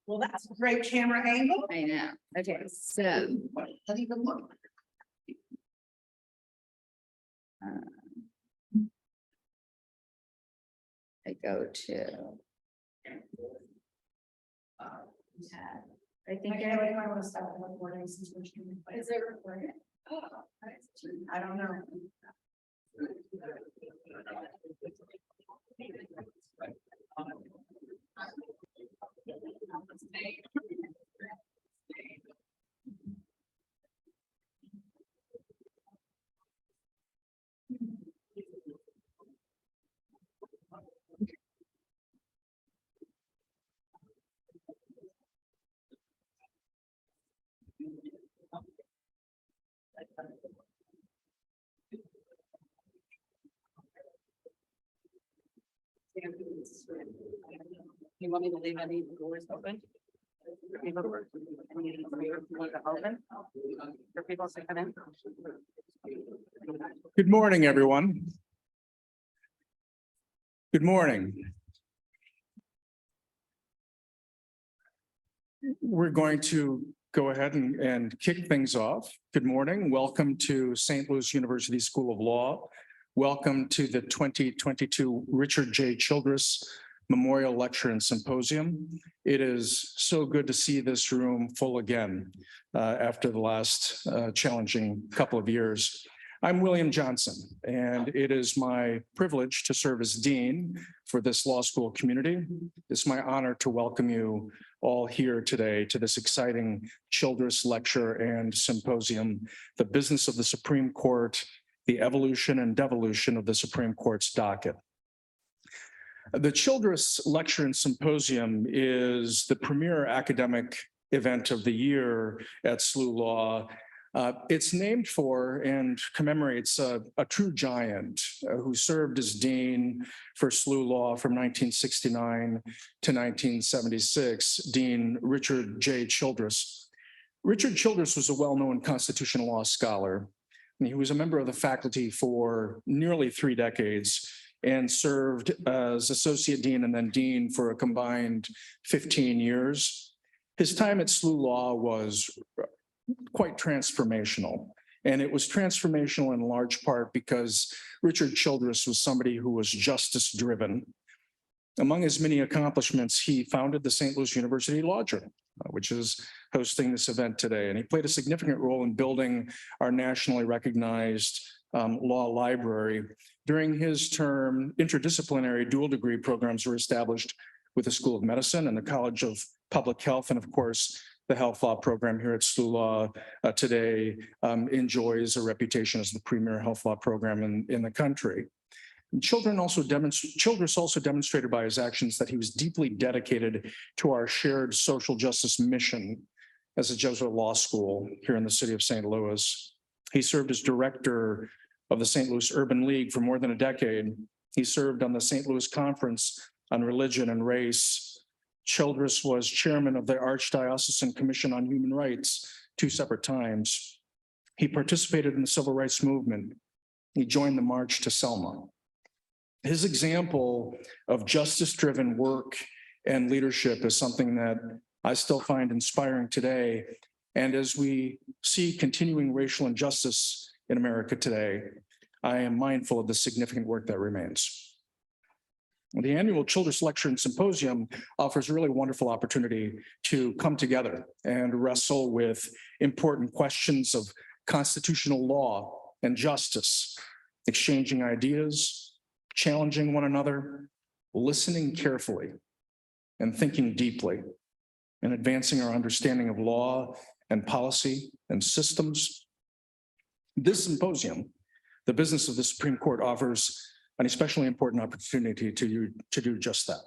Well, that's a great camera angle. I know. Okay, so Doesn't even look. I go to. I think Okay, wait, I want to stop recording since we're streaming. is it recorded? Oh, I don't know. You want me to leave any doors open? For people to open? For people to come in? Good morning, everyone. Good morning. We're going to go ahead and kick things off. Good morning. Welcome to St. Louis University School of Law. Welcome to the 2022 Richard J. Childress Memorial Lecture and Symposium. It is so good to see this room full again after the last challenging couple of years. I'm William Johnson, and it is my privilege to serve as dean for this law school community. It's my honor to welcome you all here today to this exciting Childress Lecture and Symposium, The Business of the Supreme Court, the Evolution and Devolution of the Supreme Court's Docket. The Childress Lecture and Symposium is the premier academic event of the year at SLU Law. It's named for and commemorates a true giant who served as dean for SLU Law from 1969 to 1976, Dean Richard J. Childress. Richard Childress was a well-known constitutional law scholar. He was a member of the faculty for nearly 3 decades and served as associate dean and then dean for a combined 15 years. His time at SLU Law was quite transformational. And it was transformational in large part because Richard Childress was somebody who was justice driven. Among his many accomplishments, he founded the St. Louis University Law Journal, which is hosting this event today. And he played a significant role in building our nationally recognized law library. During his term, interdisciplinary dual degree programs were established with the School of Medicine and the College of Public Health, and of course, the health law program here at SLU Law today enjoys a reputation as the premier health law program in the country. Childress also demonstrated by his actions that he was deeply dedicated to our shared social justice mission as a Jesuit law school here in the city of St. Louis. He served as director of the St. Louis Urban League for more than a decade. He served on the St. Louis Conference on Religion and Race. Childress was chairman of the Archdiocesan Commission on Human Rights 2 separate times. He participated in the civil rights movement. He joined the March to Selma. His example of justice-driven work and leadership is something that I still find inspiring today. And as we see continuing racial injustice in America today, I am mindful of the significant work that remains. The annual Childress Lecture and Symposium offers a really wonderful opportunity to come together and wrestle with important questions of constitutional law and justice, exchanging ideas, challenging one another, listening carefully, and thinking deeply, and advancing our understanding of law and policy and systems. This symposium, The Business of the Supreme Court, offers an especially important opportunity to do just that,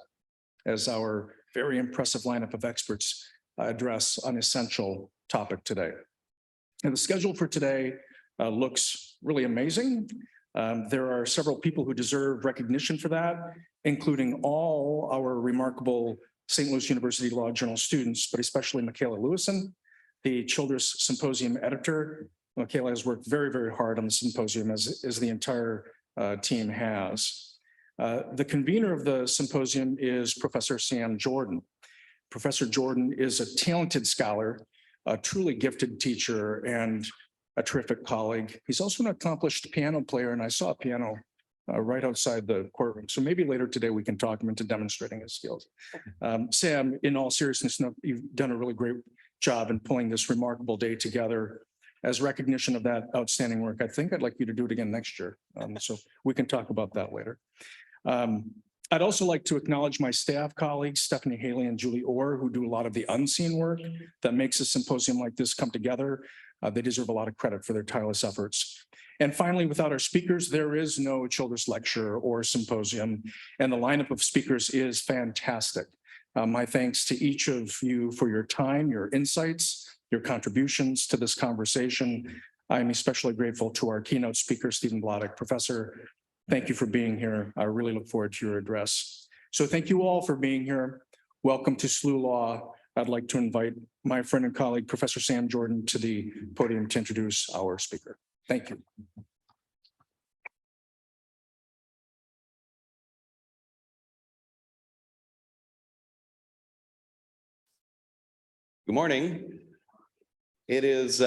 as our very impressive lineup of experts address an essential topic today. And the schedule for today looks really amazing. There are several people who deserve recognition for that, including all our remarkable St. Louis University Law Journal students, but especially Michaela Lewison, the Childress Symposium editor. Michaela has worked very, very hard on the symposium, as the entire team has. The convener of the symposium is Professor Sam Jordan. Professor Jordan is a talented scholar, a truly gifted teacher, and a terrific colleague. He's also an accomplished piano player, and I saw a piano right outside the courtroom. So maybe later today we can talk him into demonstrating his skills. Sam, in all seriousness, you've done a really great job in pulling this remarkable day together. As recognition of that outstanding work, I think I'd like you to do it again next year. So we can talk about that later. I'd also like to acknowledge my staff colleagues, Stephanie Haley and Julie Orr, who do a lot of the unseen work that makes a symposium like this come together. They deserve a lot of credit for their tireless efforts. And finally, without our speakers, there is no Childress lecture or symposium, and the lineup of speakers is fantastic. My thanks to each of you for your time, your insights, your contributions to this conversation. I'm especially grateful to our keynote speaker, Stephen Blodek. Professor, thank you for being here. I really look forward to your address. So thank you all for being here. Welcome to SLU Law. I'd like to invite my friend and colleague, Professor Sam Jordan, to the podium to introduce our speaker. Thank you. Good morning. It is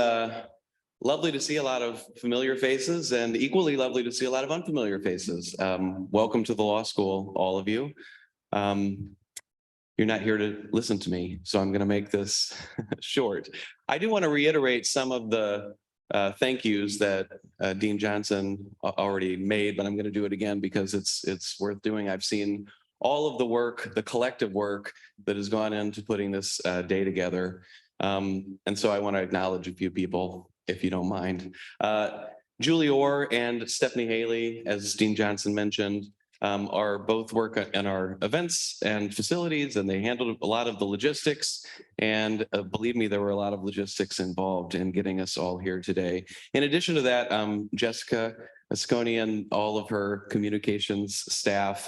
lovely to see a lot of familiar faces and equally lovely to see a lot of unfamiliar faces. Welcome to the law school, all of you. You're not here to listen to me, so I'm going to make this short. I do want to reiterate some of the thank yous that Dean Johnson already made, but I'm going to do it again because it's worth doing. I've seen all of the work, the collective work that has gone into putting this day together. And so I want to acknowledge a few people, if you don't mind. Julie Orr and Stephanie Haley, as Dean Johnson mentioned, are both work in our events and facilities, and they handled a lot of the logistics. And believe me, there were a lot of logistics involved in getting us all here today. In addition to that, Jessica Asconi and all of her communications staff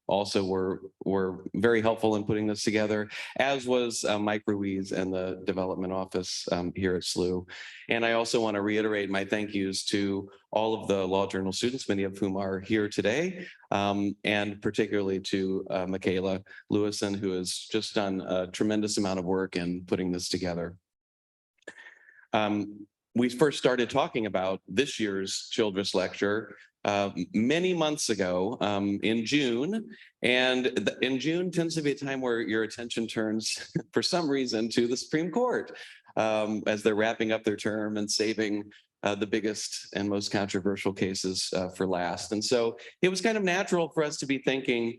also were very helpful in putting this together, as was Mike Ruiz and the development office here at SLU. And I also want to reiterate my thank yous to all of the Law Journal students, many of whom are here today, and particularly to Michaela Lewison, who has just done a tremendous amount of work in putting this together. We first started talking about this year's Childress lecture many months ago in June. And in June tends to be a time where your attention turns, for some reason, to the Supreme Court as they're wrapping up their term and saving the biggest and most controversial cases for last. And so it was kind of natural for us to be thinking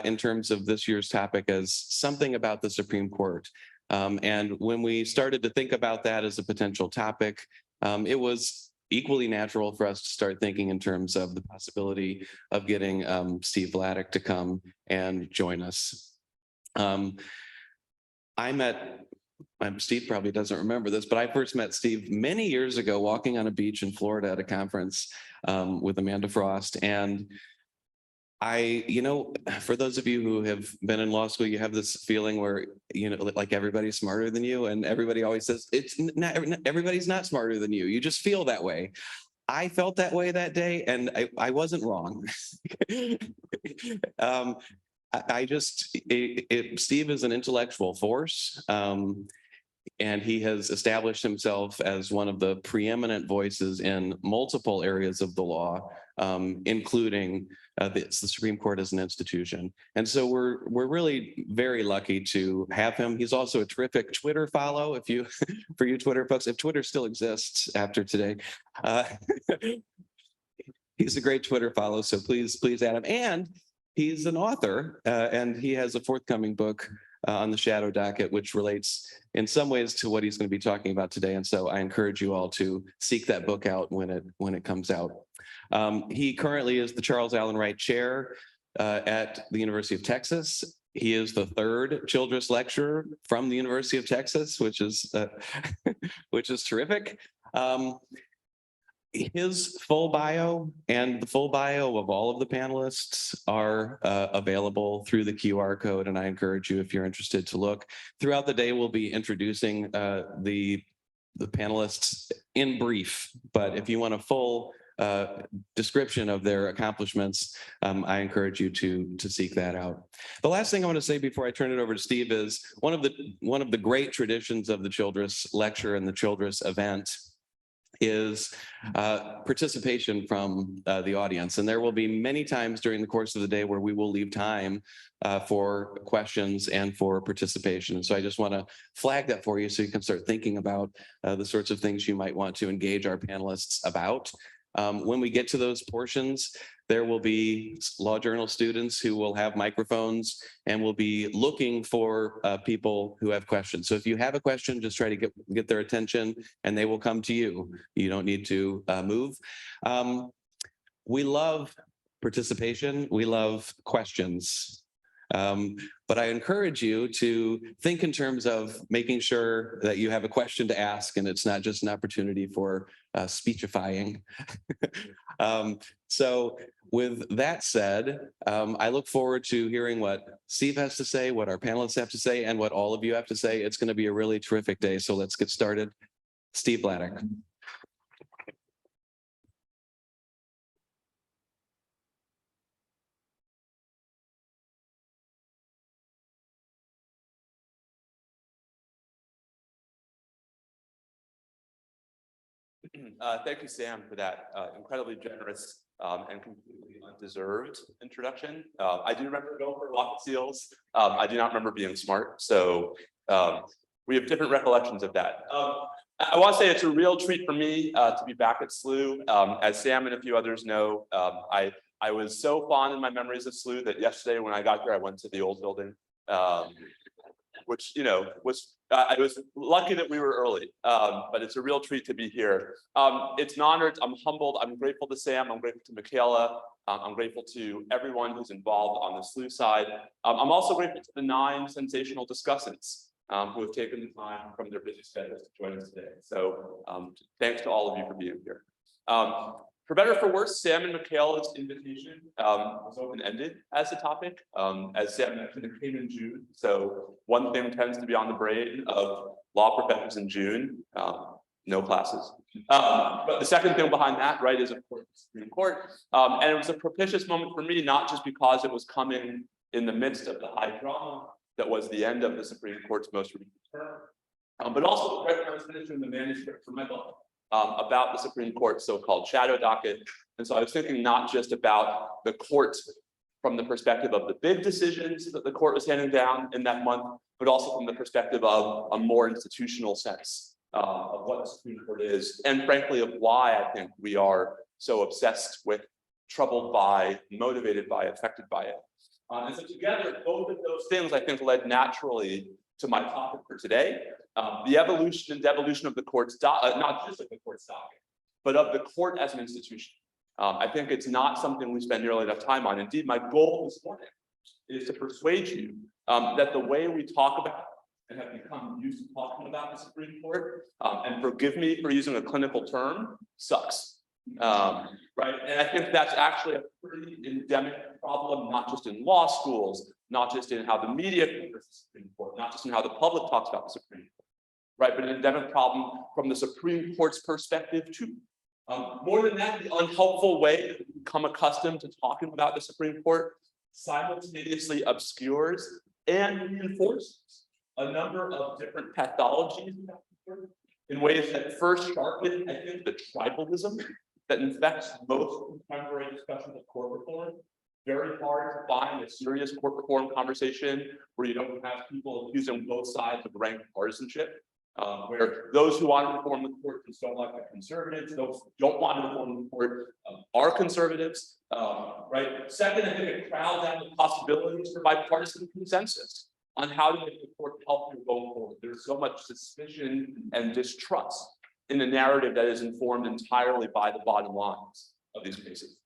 in terms of this year's topic as something about the Supreme Court. And when we started to think about that as a potential topic, it was equally natural for us to start thinking in terms of the possibility of getting Steve Vladeck to come and join us. Steve probably doesn't remember this, but I first met Steve many years ago walking on a beach in Florida at a conference with Amanda Frost. And for those of you who have been in law school, you have this feeling where, like everybody's smarter than you, and everybody always says everybody's not smarter than you. You just feel that way. I felt that way that day, and I wasn't wrong. Steve is an intellectual force, and he has established himself as one of the preeminent voices in multiple areas of the law, including the Supreme Court as an institution. And so we're really very lucky to have him. He's also a terrific Twitter follow. For you Twitter folks, if Twitter still exists after today, he's a great Twitter follow. So please add him. And he's an author, and he has a forthcoming book on the shadow docket, which relates in some ways to what he's going to be talking about today. And so I encourage you all to seek that book out when it comes out. He currently is the Charles Allen Wright Chair at the University of Texas. He is the third Childress lecturer from the University of Texas, which is terrific. His full bio and the full bio of all of the panelists are available through the QR code, and I encourage you, if you're interested, to look. Throughout the day, we'll be introducing the panelists in brief, but if you want a full description of their accomplishments, I encourage you to seek that out. The last thing I want to say before I turn it over to Steve is one of the great traditions of the Childress lecture and the Childress event is participation from the audience. And there will be many times during the course of the day where we will leave time for questions and for participation. And so I just want to flag that for you so you can start thinking about the sorts of things you might want to engage our panelists about. When we get to those portions, there will be law journal students who will have microphones and will be looking for people who have questions. So if you have a question, just try to get their attention and they will come to you. You don't need to move. We love participation. We love questions. But I encourage you to think in terms of making sure that you have a question to ask and it's not just an opportunity for speechifying. So with that said, I look forward to hearing what Steve has to say, what our panelists have to say, and what all of you have to say. It's going to be a really terrific day. So let's get started. Steve Bladdock. Thank you, Sam, for that incredibly generous and completely undeserved introduction. I do remember going for rocket seals. I do not remember being smart, so we have different recollections of that. I want to say it's a real treat for me to be back at SLU. As Sam and a few others know, I was so fond in my memories of SLU that yesterday when I got here, I went to the old building, which, you know, I was lucky that we were early, but it's a real treat to be here. It's an honor. I'm humbled. I'm grateful to Sam. I'm grateful to Michaela. I'm grateful to everyone who's involved on the SLU side. I'm also grateful to the 9 sensational discussants who have taken the time from their busy schedules to join us today. So thanks to all of you for being here. For better or for worse, Sam and Michaela's invitation was open-ended as a topic. As Sam mentioned, it came in June. So one thing tends to be on the brain of law professors in June, no classes. But the second thing behind that, right, is of course the Supreme Court. And it was a propitious moment for me, not just because it was coming in the midst of the high drama that was the end of the Supreme Court's most recent term, but also right when I was finishing the manuscript for my book. About the Supreme Court's so-called shadow docket. And so I was thinking not just about the court from the perspective of the big decisions that the court was handing down in that month, but also from the perspective of a more institutional sense of what the Supreme Court is, and frankly of why I think we are so obsessed with, troubled by, motivated by, affected by it. And so together, both of those things I think led naturally to my topic for today. The evolution and devolution of the court's not just of the court's docket, but of the court as an institution. I think it's not something we spend nearly enough time on. Indeed, my goal this morning is to persuade you that the way we talk about and have become used to talking about the Supreme Court, and forgive me for using a clinical term, sucks. Right? And I think that's actually a pretty endemic problem, not just in law schools, not just in how the media covers the Supreme Court, not just in how the public talks about the Supreme Court, right? But an endemic problem from the Supreme Court's perspective too. More than that, the unhelpful way that we become accustomed to talking about the Supreme Court simultaneously obscures and reinforces a number of different pathologies in ways that first sharpen, I think, the tribalism that infects most contemporary discussions of court reform. Very hard to find a serious court reform conversation where you don't have people accusing both sides of rank partisanship, where those who want to reform the court just don't like the conservatives, those who don't want to reform the court are conservatives, right? Second, I think it crowds out the possibilities for bipartisan consensus on how to make the court healthier going forward. There's so much suspicion and distrust in the narrative that is informed entirely by the bottom lines of these cases.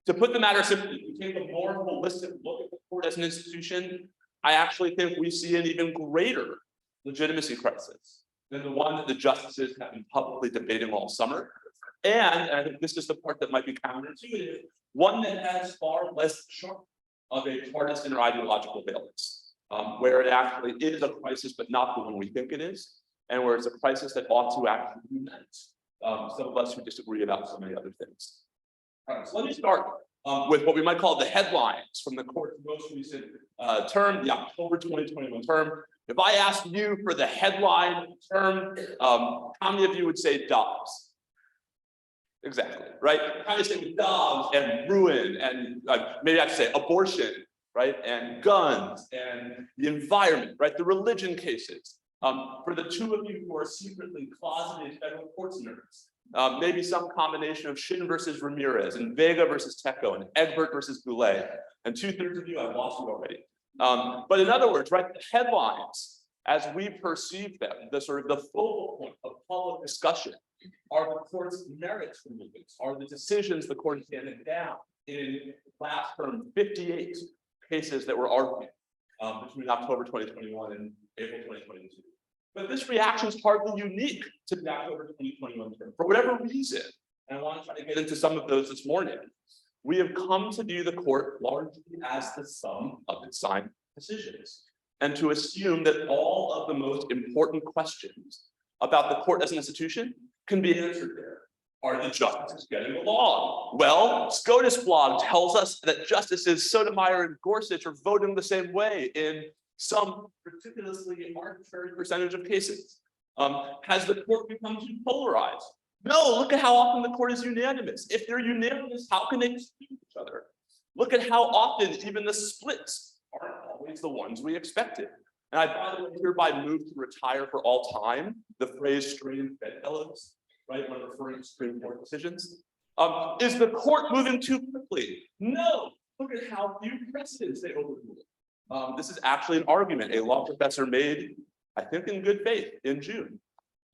To put the matter simply, if we take a more holistic look at the court as an institution, I actually think we see an even greater legitimacy crisis than the one that the justices have been publicly debating all summer. And I think this is the part that might be counterintuitive, one that has far less sharp of a partisan or ideological valence, where it actually is a crisis, but not the one we think it is, and where it's a crisis that ought to actually unite some of us who disagree about so many other things. All right, so let me start with what we might call the headlines from the court's most recent term, the October 2021 term. If I asked you for the headline term, how many of you would say Dobbs? Exactly, right? How many say Dobbs and ruin and maybe I should say abortion, right? And guns and the environment, right? The religion cases. For the two of you who are secretly closeted federal courts nerds, maybe some combination of Shin versus Ramirez and Vega versus Tecco and Egbert versus Goulet, and 2/3 of you, I've lost you already. But in other words, right, the headlines, as we perceive them, the sort of the focal point of public discussion are the court's merits rulings, are the decisions the court has handed down in last term 58 cases that were argued between October 2021 and April 2022. But this reaction is hardly unique to the October 2021 term. For whatever reason, and I want to try to get into some of those this morning, we have come to view the court largely as the sum of its signed decisions, and to assume that all of the most important questions about the court as an institution can be answered there. Are the justices getting along? Well, SCOTUS blog tells us that Justices Sotomayor and Gorsuch are voting the same way in some ridiculously arbitrary percentage of cases. Has the court become too polarized? No, look at how often the court is unanimous. If they're unanimous, how can they dispute each other? Look at how often even the splits aren't always the ones we expected. And I, by the way, hereby move to retire for all time the phrase strained bedfellows, right, when referring to Supreme Court decisions. Is the court moving too quickly? No, look at how few precedents they overrule. This is actually an argument a law professor made, I think in good faith, in June.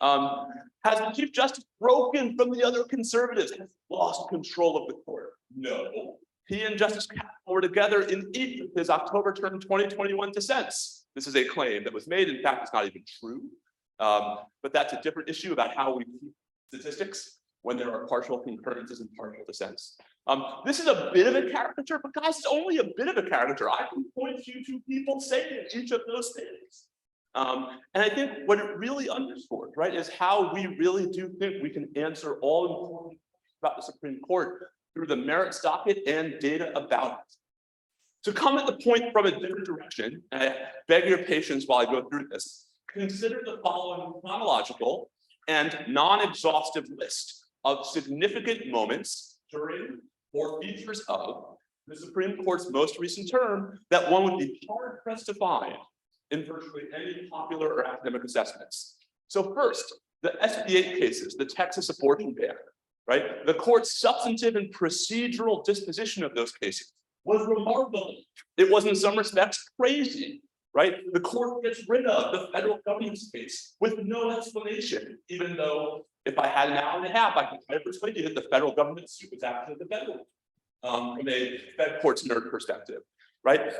Has the Chief Justice broken from the other conservatives and lost control of the court? No. He and Justice Kavanaugh were together in each of his October term 2021 dissents. This is a claim that was made. In fact, it's not even true. But that's a different issue about how we keep statistics when there are partial concurrences and partial dissents. This is a bit of a caricature, but guys, it's only a bit of a caricature. I can point you to people saying each of those things. And I think what it really underscores, right, is how we really do think we can answer all important questions about the Supreme Court through the merits docket and data about it. To come at the point from a different direction, and I beg your patience while I go through this, consider the following chronological and non-exhaustive list of significant moments during or features of the Supreme Court's most recent term that one would be hard-pressed to find in virtually any popular or academic assessments. So first, the SB8 cases, the Texas abortion ban, right? The court's substantive and procedural disposition of those cases was remarkable. It was in some respects crazy, right? The court gets rid of the federal government's case with no explanation, even though if I had an hour and a half, I could try to persuade you that the federal government suit was actually the federal from a Fed court's nerd perspective, right?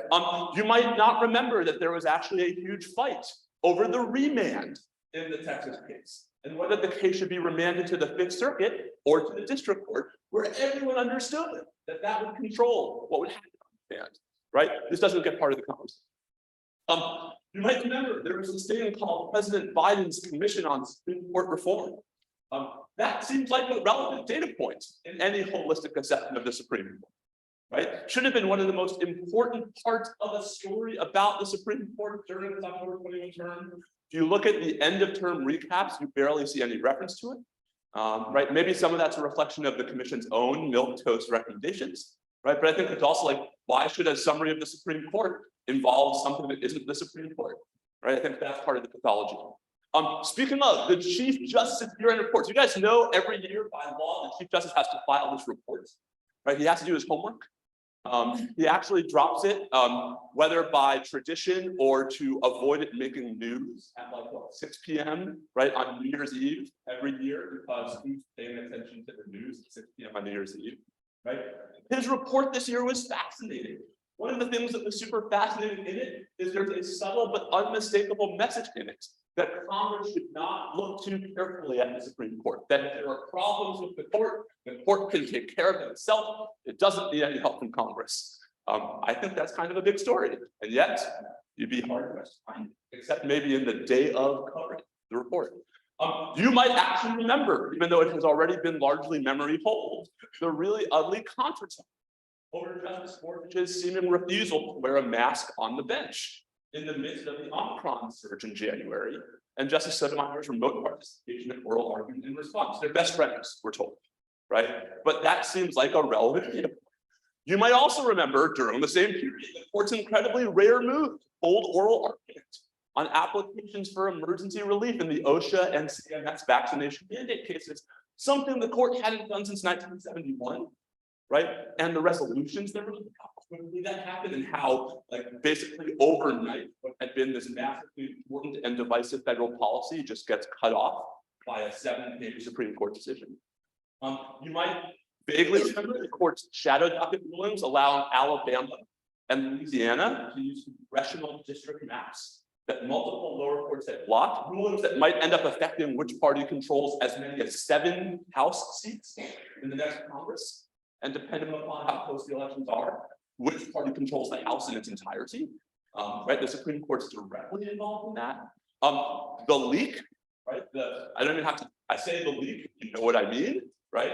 You might not remember that there was actually a huge fight over the remand in the Texas case and whether the case should be remanded to the Fifth Circuit or to the district court, where everyone understood that that would control what would happen on the remand, right? This doesn't get part of the conversation. You might remember there was this thing called President Biden's Commission on Supreme Court Reform. That seems like a relevant data point in any holistic assessment of the Supreme Court, right? Should have been one of the most important parts of a story about the Supreme Court during its October 21 term. If you look at the end of term recaps, you barely see any reference to it, right? Maybe some of that's a reflection of the commission's own milquetoast recommendations, right? But I think it's also like, why should a summary of the Supreme Court involve something that isn't the Supreme Court, right? I think that's part of the pathology. Speaking of the Chief Justice's year-end reports, you guys know every year by law, the Chief Justice has to file this report, right? He has to do his homework. He actually drops it, whether by tradition or to avoid it making news at like what, 6 p.m. right on New Year's Eve every year, because who's paying attention to the news at 6 p.m. on New Year's Eve, right? His report this year was fascinating. One of the things that was super fascinating in it is there's a subtle but unmistakable message in it that Congress should not look too carefully at the Supreme Court, that if there are problems with the court can take care of it itself. It doesn't need any help from Congress. I think that's kind of a big story, and yet you'd be hard pressed to find it, except maybe in the day of covering the report. You might actually remember, even though it has already been largely memory hold, the really ugly contretemps over Justice Gorsuch's seeming refusal to wear a mask on the bench in the midst of the Omicron surge in January, and Justice Sotomayor's remote participation in oral argument in response. They're best friends, we're told, right? But that seems like a relevant data point. You might also remember during the same period, the court's incredibly rare move to hold oral argument on applications for emergency relief in the OSHA and CMS vaccination mandate cases, something the court hadn't done since 1971, right? And the resolutions that were how quickly that happened and how, like, basically overnight, what had been this massively important and divisive federal policy just gets cut off by a 7-page Supreme Court decision. You might vaguely remember the court's shadow docket rulings allowing Alabama and Louisiana to use congressional district maps that multiple lower courts had blocked, rulings that might end up affecting which party controls as many as 7 House seats in the next Congress. And depending upon how close the elections are, which party controls the House in its entirety, right? The Supreme Court's directly involved in that. The leak, right? I don't even have to, I say the leak, you know what I mean, right?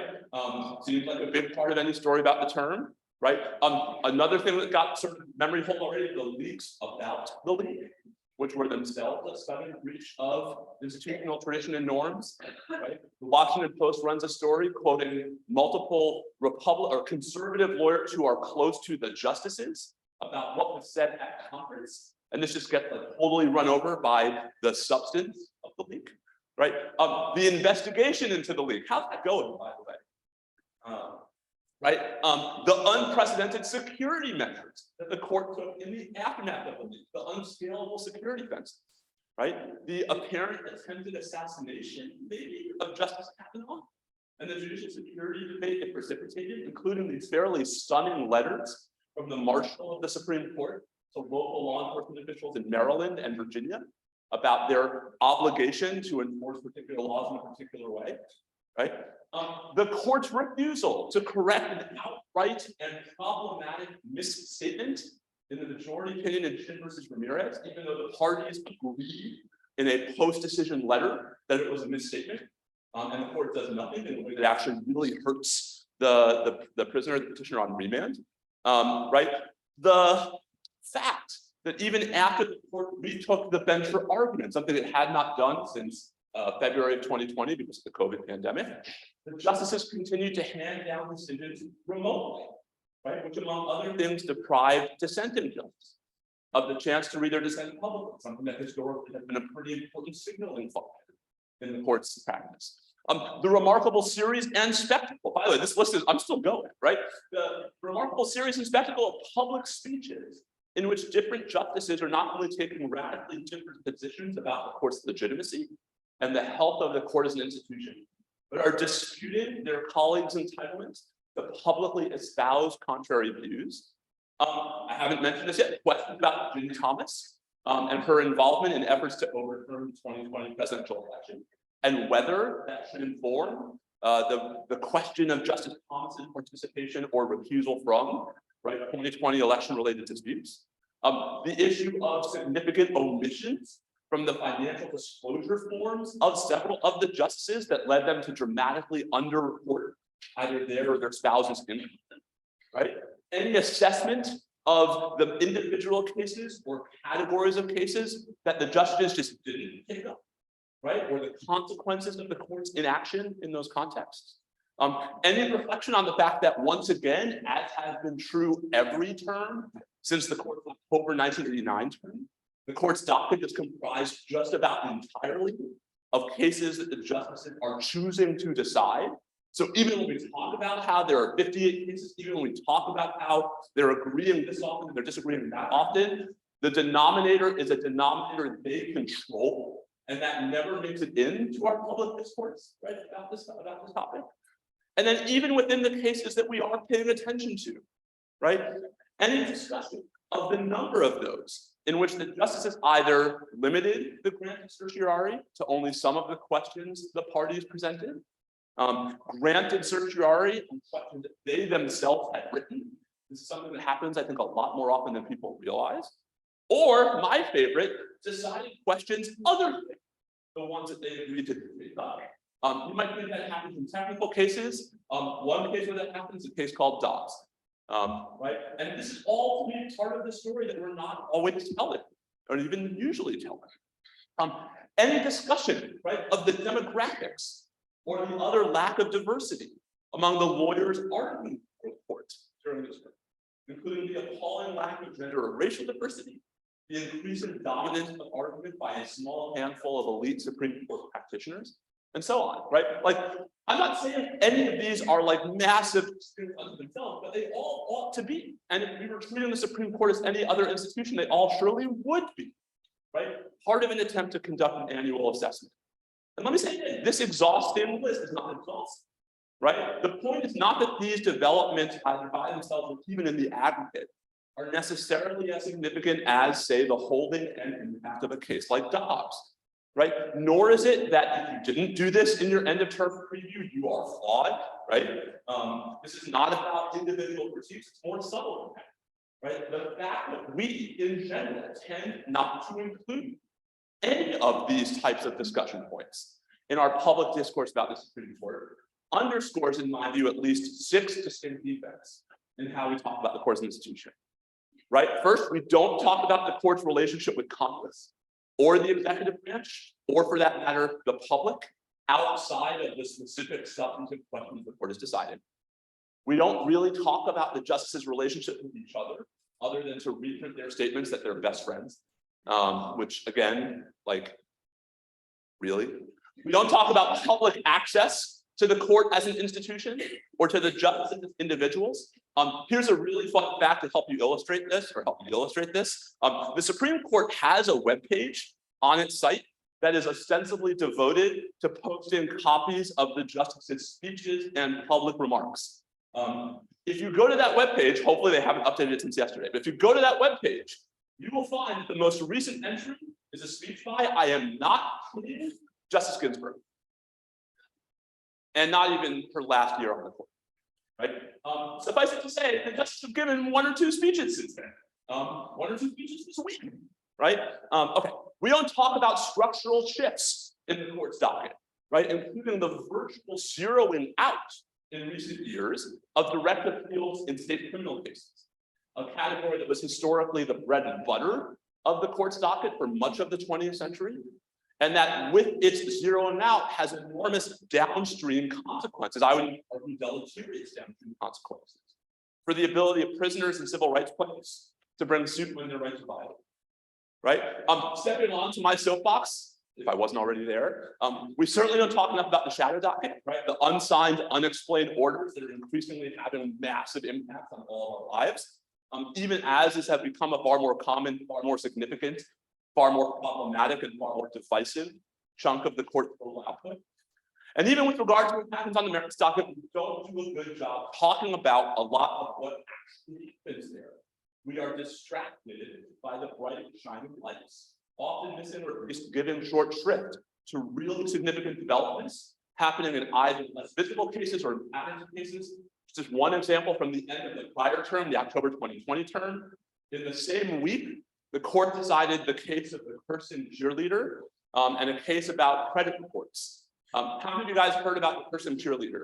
Seems like a big part of any story about the term, right? Another thing that got sort of memory hold already, the leaks about the leak, which were themselves a stunning breach of institutional tradition and norms, right? The Washington Post runs a story quoting multiple Republican or conservative lawyers who are close to the justices about what was said at conference. And this just gets like totally run over by the substance of the leak, right? The investigation into the leak, how's that going, by the way? Right? The unprecedented security measures that the court took in the aftermath of the leak, the unscalable security fences, right? The apparent attempted assassination, maybe, of Justice Kavanaugh, and the judicial security debate it precipitated, including these fairly stunning letters from the Marshal of the Supreme Court to local law enforcement officials in Maryland and Virginia about their obligation to enforce particular laws in a particular way, right? The court's refusal to correct an outright and problematic misstatement in the majority opinion in Chin versus Ramirez, even though the parties agreed in a post-decision letter that it was a misstatement, and the court does nothing in a way that actually really hurts the prisoner, the petitioner on remand, right? The fact that even after the court retook the bench for argument, something it had not done since February of 2020 because of the COVID pandemic, the justices continued to hand down decisions remotely, right? Which, among other things, deprived dissenting judges of the chance to read their dissent publicly, something that historically has been a pretty important signaling function in the court's practice. The remarkable series and spectacle, by the way, this list is, I'm still going, right? The remarkable series and spectacle of public speeches in which different justices are not only taking radically different positions about the court's legitimacy and the health of the court as an institution, but are disputing their colleagues' entitlements to publicly espouse contrary views. I haven't mentioned this yet, questions about Ginny Thomas and her involvement in efforts to overturn the 2020 presidential election, and whether that should inform the question of Justice Thomas's participation or recusal from, right, 2020 election-related disputes. The issue of significant omissions from the financial disclosure forms of several of the justices that led them to dramatically underreport either their or their spouse's income, right? Any assessment of the individual cases or categories of cases that the justices just didn't pick up, right? Or the consequences of the court's inaction in those contexts. Any reflection on the fact that once again, as has been true every term since the court's October 1989 term, the court's docket is comprised just about entirely of cases that the justices are choosing to decide. So even when we talk about how there are 58 cases, even when we talk about how they're agreeing this often and they're disagreeing that often, the denominator is a denominator they control, and that never makes it into our public discourse, right, about this topic. And then even within the cases that we are paying attention to, right, any discussion of the number of those in which the justices either limited the grant of certiorari to only some of the questions the parties presented, granted certiorari on questions that they themselves had written. This is something that happens, I think, a lot more often than people realize. Or, my favorite, deciding questions other than the ones that they agreed to take up. You might think that happens in technical cases. One case where that happens is a case called Dobbs. Right? And this is all to be part of the story that we're not always telling, or even usually telling. Any discussion, right, of the demographics or the other lack of diversity among the lawyers arguing for the court during this work, including the appalling lack of gender or racial diversity, the increasing dominance of argument by a small handful of elite Supreme Court practitioners, and so on, right? Like, I'm not saying any of these are like massive unto themselves, but they all ought to be. And if we were treating the Supreme Court as any other institution, they all surely would be, right? Part of an attempt to conduct an annual assessment. And let me say, this exhaustive list is not exhaustive, right? The point is not that these developments by themselves, or even in the aggregate, are necessarily as significant as, say, the holding and impact of a case like Dobbs, right? Nor is it that if you didn't do this in your end of term preview, you are flawed, right? This is not about individual critiques, it's more subtle, right? The fact that we, in general, tend not to include any of these types of discussion points in our public discourse about the Supreme Court underscores, in my view, at least 6 distinct defects in how we talk about the court's institution, right? First, we don't talk about the court's relationship with Congress or the executive branch, or for that matter, the public, outside of the specific substantive questions the court has decided. We don't really talk about the justices' relationship with each other than to reprint their statements that they're best friends, which again, like, really? We don't talk about public access to the court as an institution or to the justices as individuals. Here's a really fun fact to help you illustrate this, The Supreme Court has a webpage on its site that is ostensibly devoted to posting copies of the justices' speeches and public remarks. If you go to that webpage, hopefully they haven't updated it since yesterday, but if you go to that webpage, you will find that the most recent entry is a speech by, I am not kidding, Justice Ginsburg. And not even her last year on the court, right? Suffice it to say, the justices have given 1 or 2 speeches since then. 1 or 2 speeches this week, right? Okay, we don't talk about structural shifts in the court's docket, right? Including the virtual zeroing out in recent years of direct appeals in state criminal cases, a category that was historically the bread and butter of the court's docket for much of the 20th century. And that with its zeroing out has enormous downstream consequences. I would argue deleterious downstream consequences for the ability of prisoners and civil rights plaintiffs to bring suit when their rights are violated, right? Stepping on to my soapbox, if I wasn't already there, we certainly don't talk enough about the shadow docket, right? The unsigned, unexplained orders that are increasingly having massive impacts on all of our lives, even as this has become a far more common, far more significant, far more problematic and far more divisive chunk of the court's total output. And even with regard to what happens on the merits docket, we don't do a good job talking about a lot of what actually happens there. We are distracted by the bright, shining lights, often missing or at least giving short shrift to really significant developments happening in either less visible cases or in patterns of cases. Just one example from the end of the prior term, the October 2020 term. In the same week, the court decided the case of the Person cheerleader and a case about credit reports. How many of you guys heard about the Person cheerleader?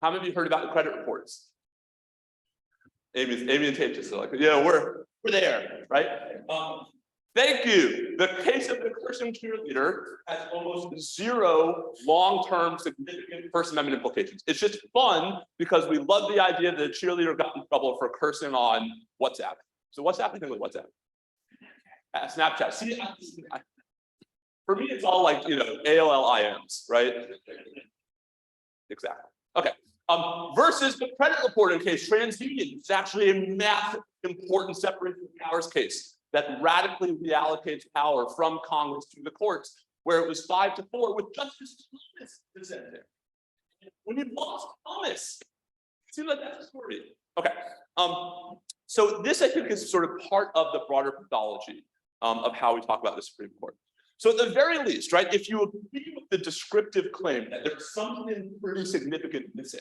How many of you heard about the credit reports? Amy and Tate just like, yeah, we're there, right? Thank you. The case of the Person cheerleader has almost 0 long-term significant First Amendment implications. It's just fun because we love the idea that a cheerleader got in trouble for cursing on WhatsApp. So what's happening with WhatsApp? Snapchat. See, for me, it's all like, you know, AOL IMs, right? Exactly. Okay. Versus the credit reporting case, TransUnion is actually a massive, important separation of powers case that radically reallocates power from Congress to the courts, where it was 5-4 with Justice Thomas dissenting. When you lost Thomas, it seems like that's a story. Okay. So this, I think, is sort of part of the broader pathology of how we talk about the Supreme Court. So at the very least, right, if you agree with the descriptive claim that there's something pretty significant missing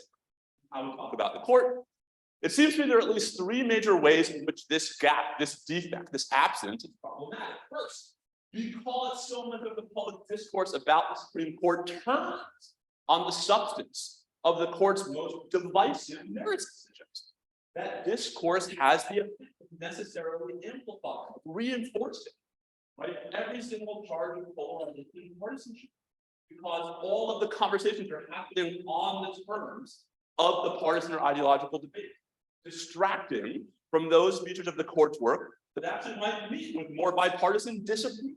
how we talk about the court, it seems to me there are at least 3 major ways in which this gap, this defect, this absence is problematic. First, because so much of the public discourse about the Supreme Court turns on the substance of the court's most divisive merits decisions. That discourse has the effect of necessarily amplifying, reinforcing, right, every single charge of polarization and partisanship, because all of the conversations are happening on the terms of the partisan or ideological debate, distracting from those features of the court's work that actually might meet with more bipartisan disapproval.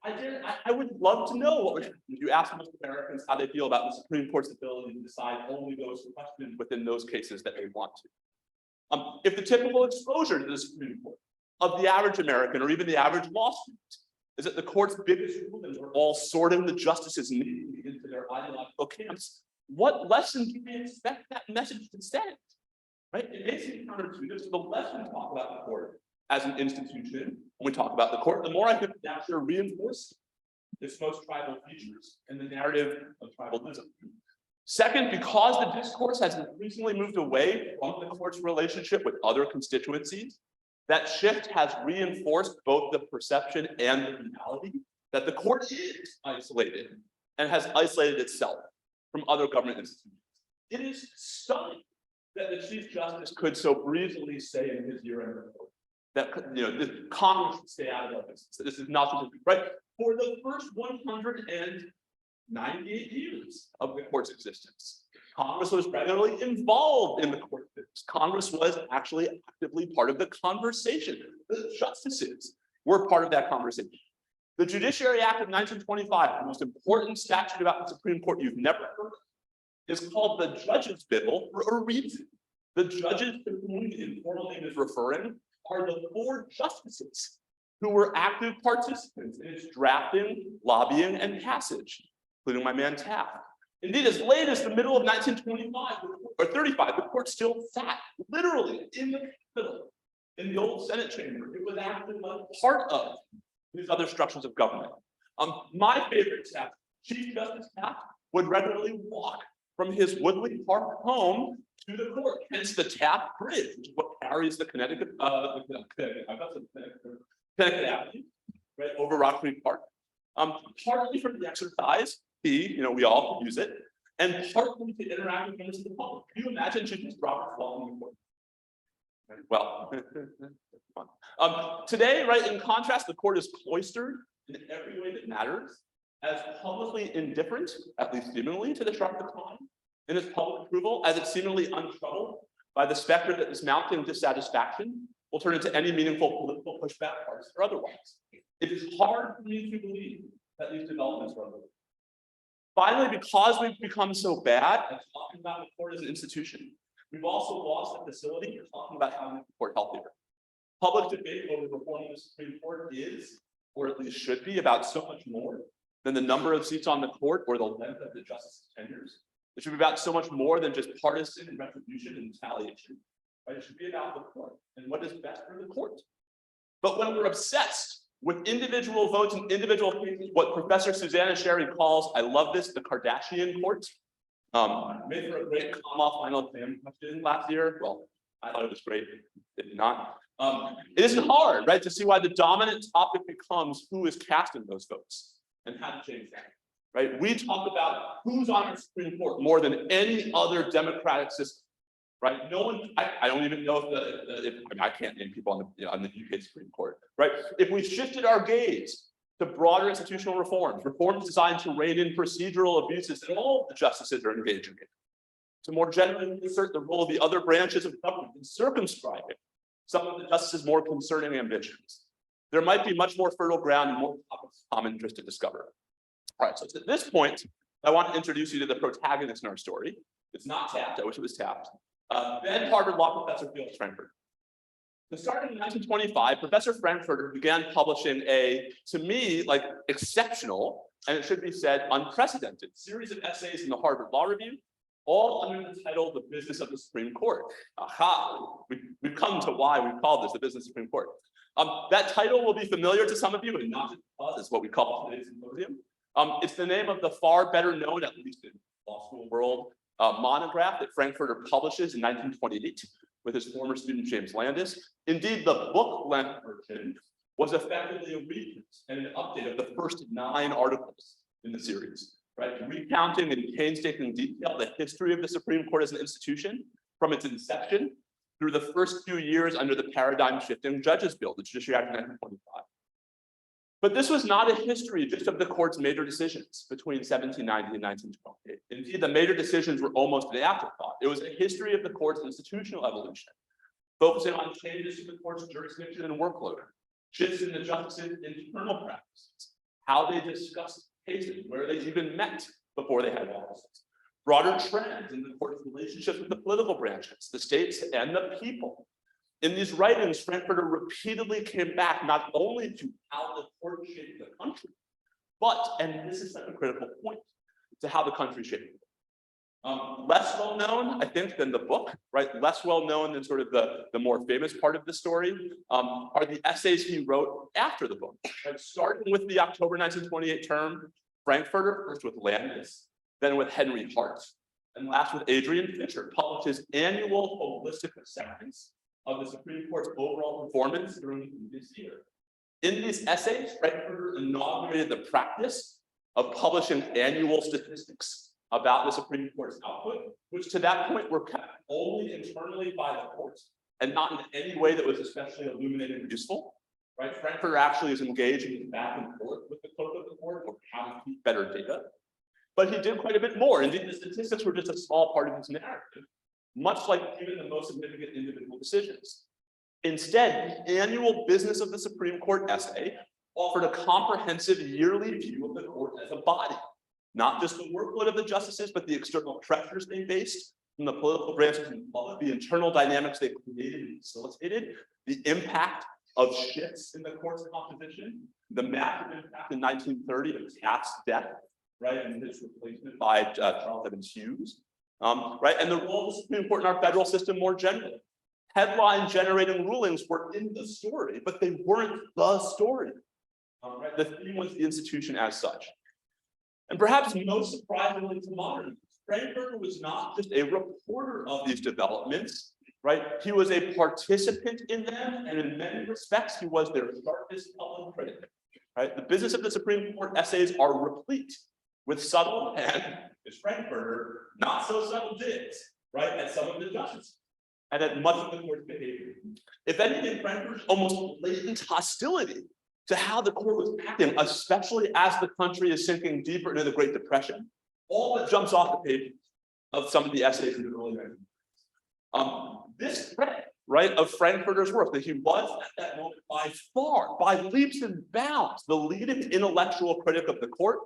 I would love to know what would, if you ask most Americans how they feel about the Supreme Court's ability to decide only those questions within those cases that they want to. If the typical exposure to the Supreme Court of the average American or even the average law student is that the court's biggest rulings are all sorting the justices neatly into their ideological camps, what lesson can we expect that message to send? Right? It makes it counterintuitive. So the less we talk about the court as an institution, when we talk about the court, the more I think that actually reinforce its most tribal features and the narrative of tribalism. Second, because the discourse has increasingly moved away from the court's relationship with other constituencies, that shift has reinforced both the perception and the reality that the court is isolated and has isolated itself from other government institutions. It is stunning that the Chief Justice could so breezily say in his year-end report that the Congress should stay out of this. This is not something, right? For the first 198 years of the court's existence, Congress was regularly involved in the court business. Congress was actually actively part of the conversation. The justices were part of that conversation. The Judiciary Act of 1925, the most important statute about the Supreme Court you've never heard of, is called the Judges' Bill for a reason. The judges to whom the informal name is referring are the 4 justices who were active participants in its drafting, lobbying, and passage, including my man Taft. Indeed, as late as the middle of 1925 or 35, the court still sat literally in the Capitol, in the old Senate chamber. It was actually a part of these other structures of government. My favorite Taft, Chief Justice Taft, would regularly walk from his Woodley Park home to the court, hence the Taft Bridge, which is what carries the Connecticut Avenue, right over Rock Creek Park. Partly for the exercise, we all could use it, and partly to interact with members of the public. Can you imagine Chief Justice Roberts walking the court? Well, today, right, in contrast, the court is cloistered in every way that matters, as publicly indifferent, at least seemingly, to the sharp decline in its public approval, as it's seemingly untroubled by the specter that this mounting dissatisfaction will turn into any meaningful political pushback, partisan or otherwise. It is hard for me to believe that these developments are underway. Finally, because we've become so bad at talking about the court as an institution, we've also lost the facility for talking about how to make the court healthier. Public debate over reforming the Supreme Court is, or at least should be, about so much more than the number of seats on the court or the length of the justice's tenures. It should be about so much more than just partisan retribution and retaliation. Right? It should be about the court and what is best for the court. But when we're obsessed with individual votes and individual cases, what Professor Susanna Sherry calls, I love this, the Kardashian court, made for a great comma final exam question last year. Well, I thought it was great. It did not. It isn't hard, right, to see why the dominant topic becomes who is casting those votes and how to change that. Right? We talk about who's on our Supreme Court more than any other democratic system. Right? No one, I don't even know if I can't name people on the UK Supreme Court. Right? If we shifted our gaze to broader institutional reforms designed to rein in procedural abuses that all the justices are engaging in, to more generally assert the role of the other branches of government in circumscribing some of the justices' more concerning ambitions, there might be much more fertile ground and more topics of common interest to discover. All right, so at this point, I want to introduce you to the protagonist in our story. It's not Taft, I wish it was Taft. Then Harvard Law Professor Felix Frankfurter. So starting in 1925, Professor Frankfurter began publishing a, to me, like exceptional, and it should be said, unprecedented series of essays in the Harvard Law Review, all under the title, The Business of the Supreme Court. Aha, we've come to why we call this the Business of the Supreme Court. That title will be familiar to some of you, and not just because it's what we call today's symposium. It's the name of the far better known, at least in law school world, monograph that Frankfurter publishes in 1928 with his former student James Landis. Indeed, the book-length version was effectively a reprint and an update of the first 9 articles in the series, right? Recounting in painstaking detail the history of the Supreme Court as an institution from its inception through the first few years under the paradigm-shifting Judges Bill, the Judiciary Act of 1925. But this was not a history just of the court's major decisions between 1790 and 1928. Indeed, the major decisions were almost an afterthought. It was a history of the court's institutional evolution, focusing on changes to the court's jurisdiction and workload, shifts in the justices' internal practices, how they discussed cases, where they even met before they had offices, broader trends in the court's relationships with the political branches, the states, and the people. In these writings, Frankfurter repeatedly came back not only to how the court shaped the country, but, and this is such a critical point, to how the country shaped it. Less well known, I think, than the book, right? Less well known than sort of the more famous part of the story are the essays he wrote after the book, right? Starting with the October 1928 term, Frankfurter, first with Landis, then with Henry Hart, and last with Adrian Fisher, published his annual holistic assessments of the Supreme Court's overall performance during this year. In these essays, Frankfurter inaugurated the practice of publishing annual statistics about the Supreme Court's output, which to that point were kept only internally by the courts and not in any way that was especially illuminating or useful. Right? Frankfurter actually is engaged in back and forth with the clerk of the court over how to keep better data. But he did quite a bit more. Indeed, the statistics were just a small part of his narrative, much like even the most significant individual decisions. Instead, the annual business of the Supreme Court essay offered a comprehensive yearly view of the court as a body, not just the workload of the justices, but the external pressures they faced from the political branches and the public, the internal dynamics they created and facilitated, the impact of shifts in the court's composition, the massive impact in 1930 of Taft's death, right, and his replacement by Charles Evans Hughes, right, and the role of the Supreme Court in our federal system more generally. Headline-generating rulings were in the story, but they weren't the story. Right? The theme was the institution as such. And perhaps most surprisingly to modernists, Frankfurter was not just a reporter of these developments, right? He was a participant in them, and in many respects, he was their sharpest public critic. Right? The business of the Supreme Court essays are replete with subtle and, as Frankfurter, not so subtle digs, right, at some of the justices and at much of the court's behavior. If anything, Frankfurter's almost blatant hostility to how the court was acting, especially as the country is sinking deeper into the Great Depression, all that jumps off the page of some of the essays in the early 1990s. This thread, right, of Frankfurter's work, that he was at that moment by far, by leaps and bounds, the leading intellectual critic of the court,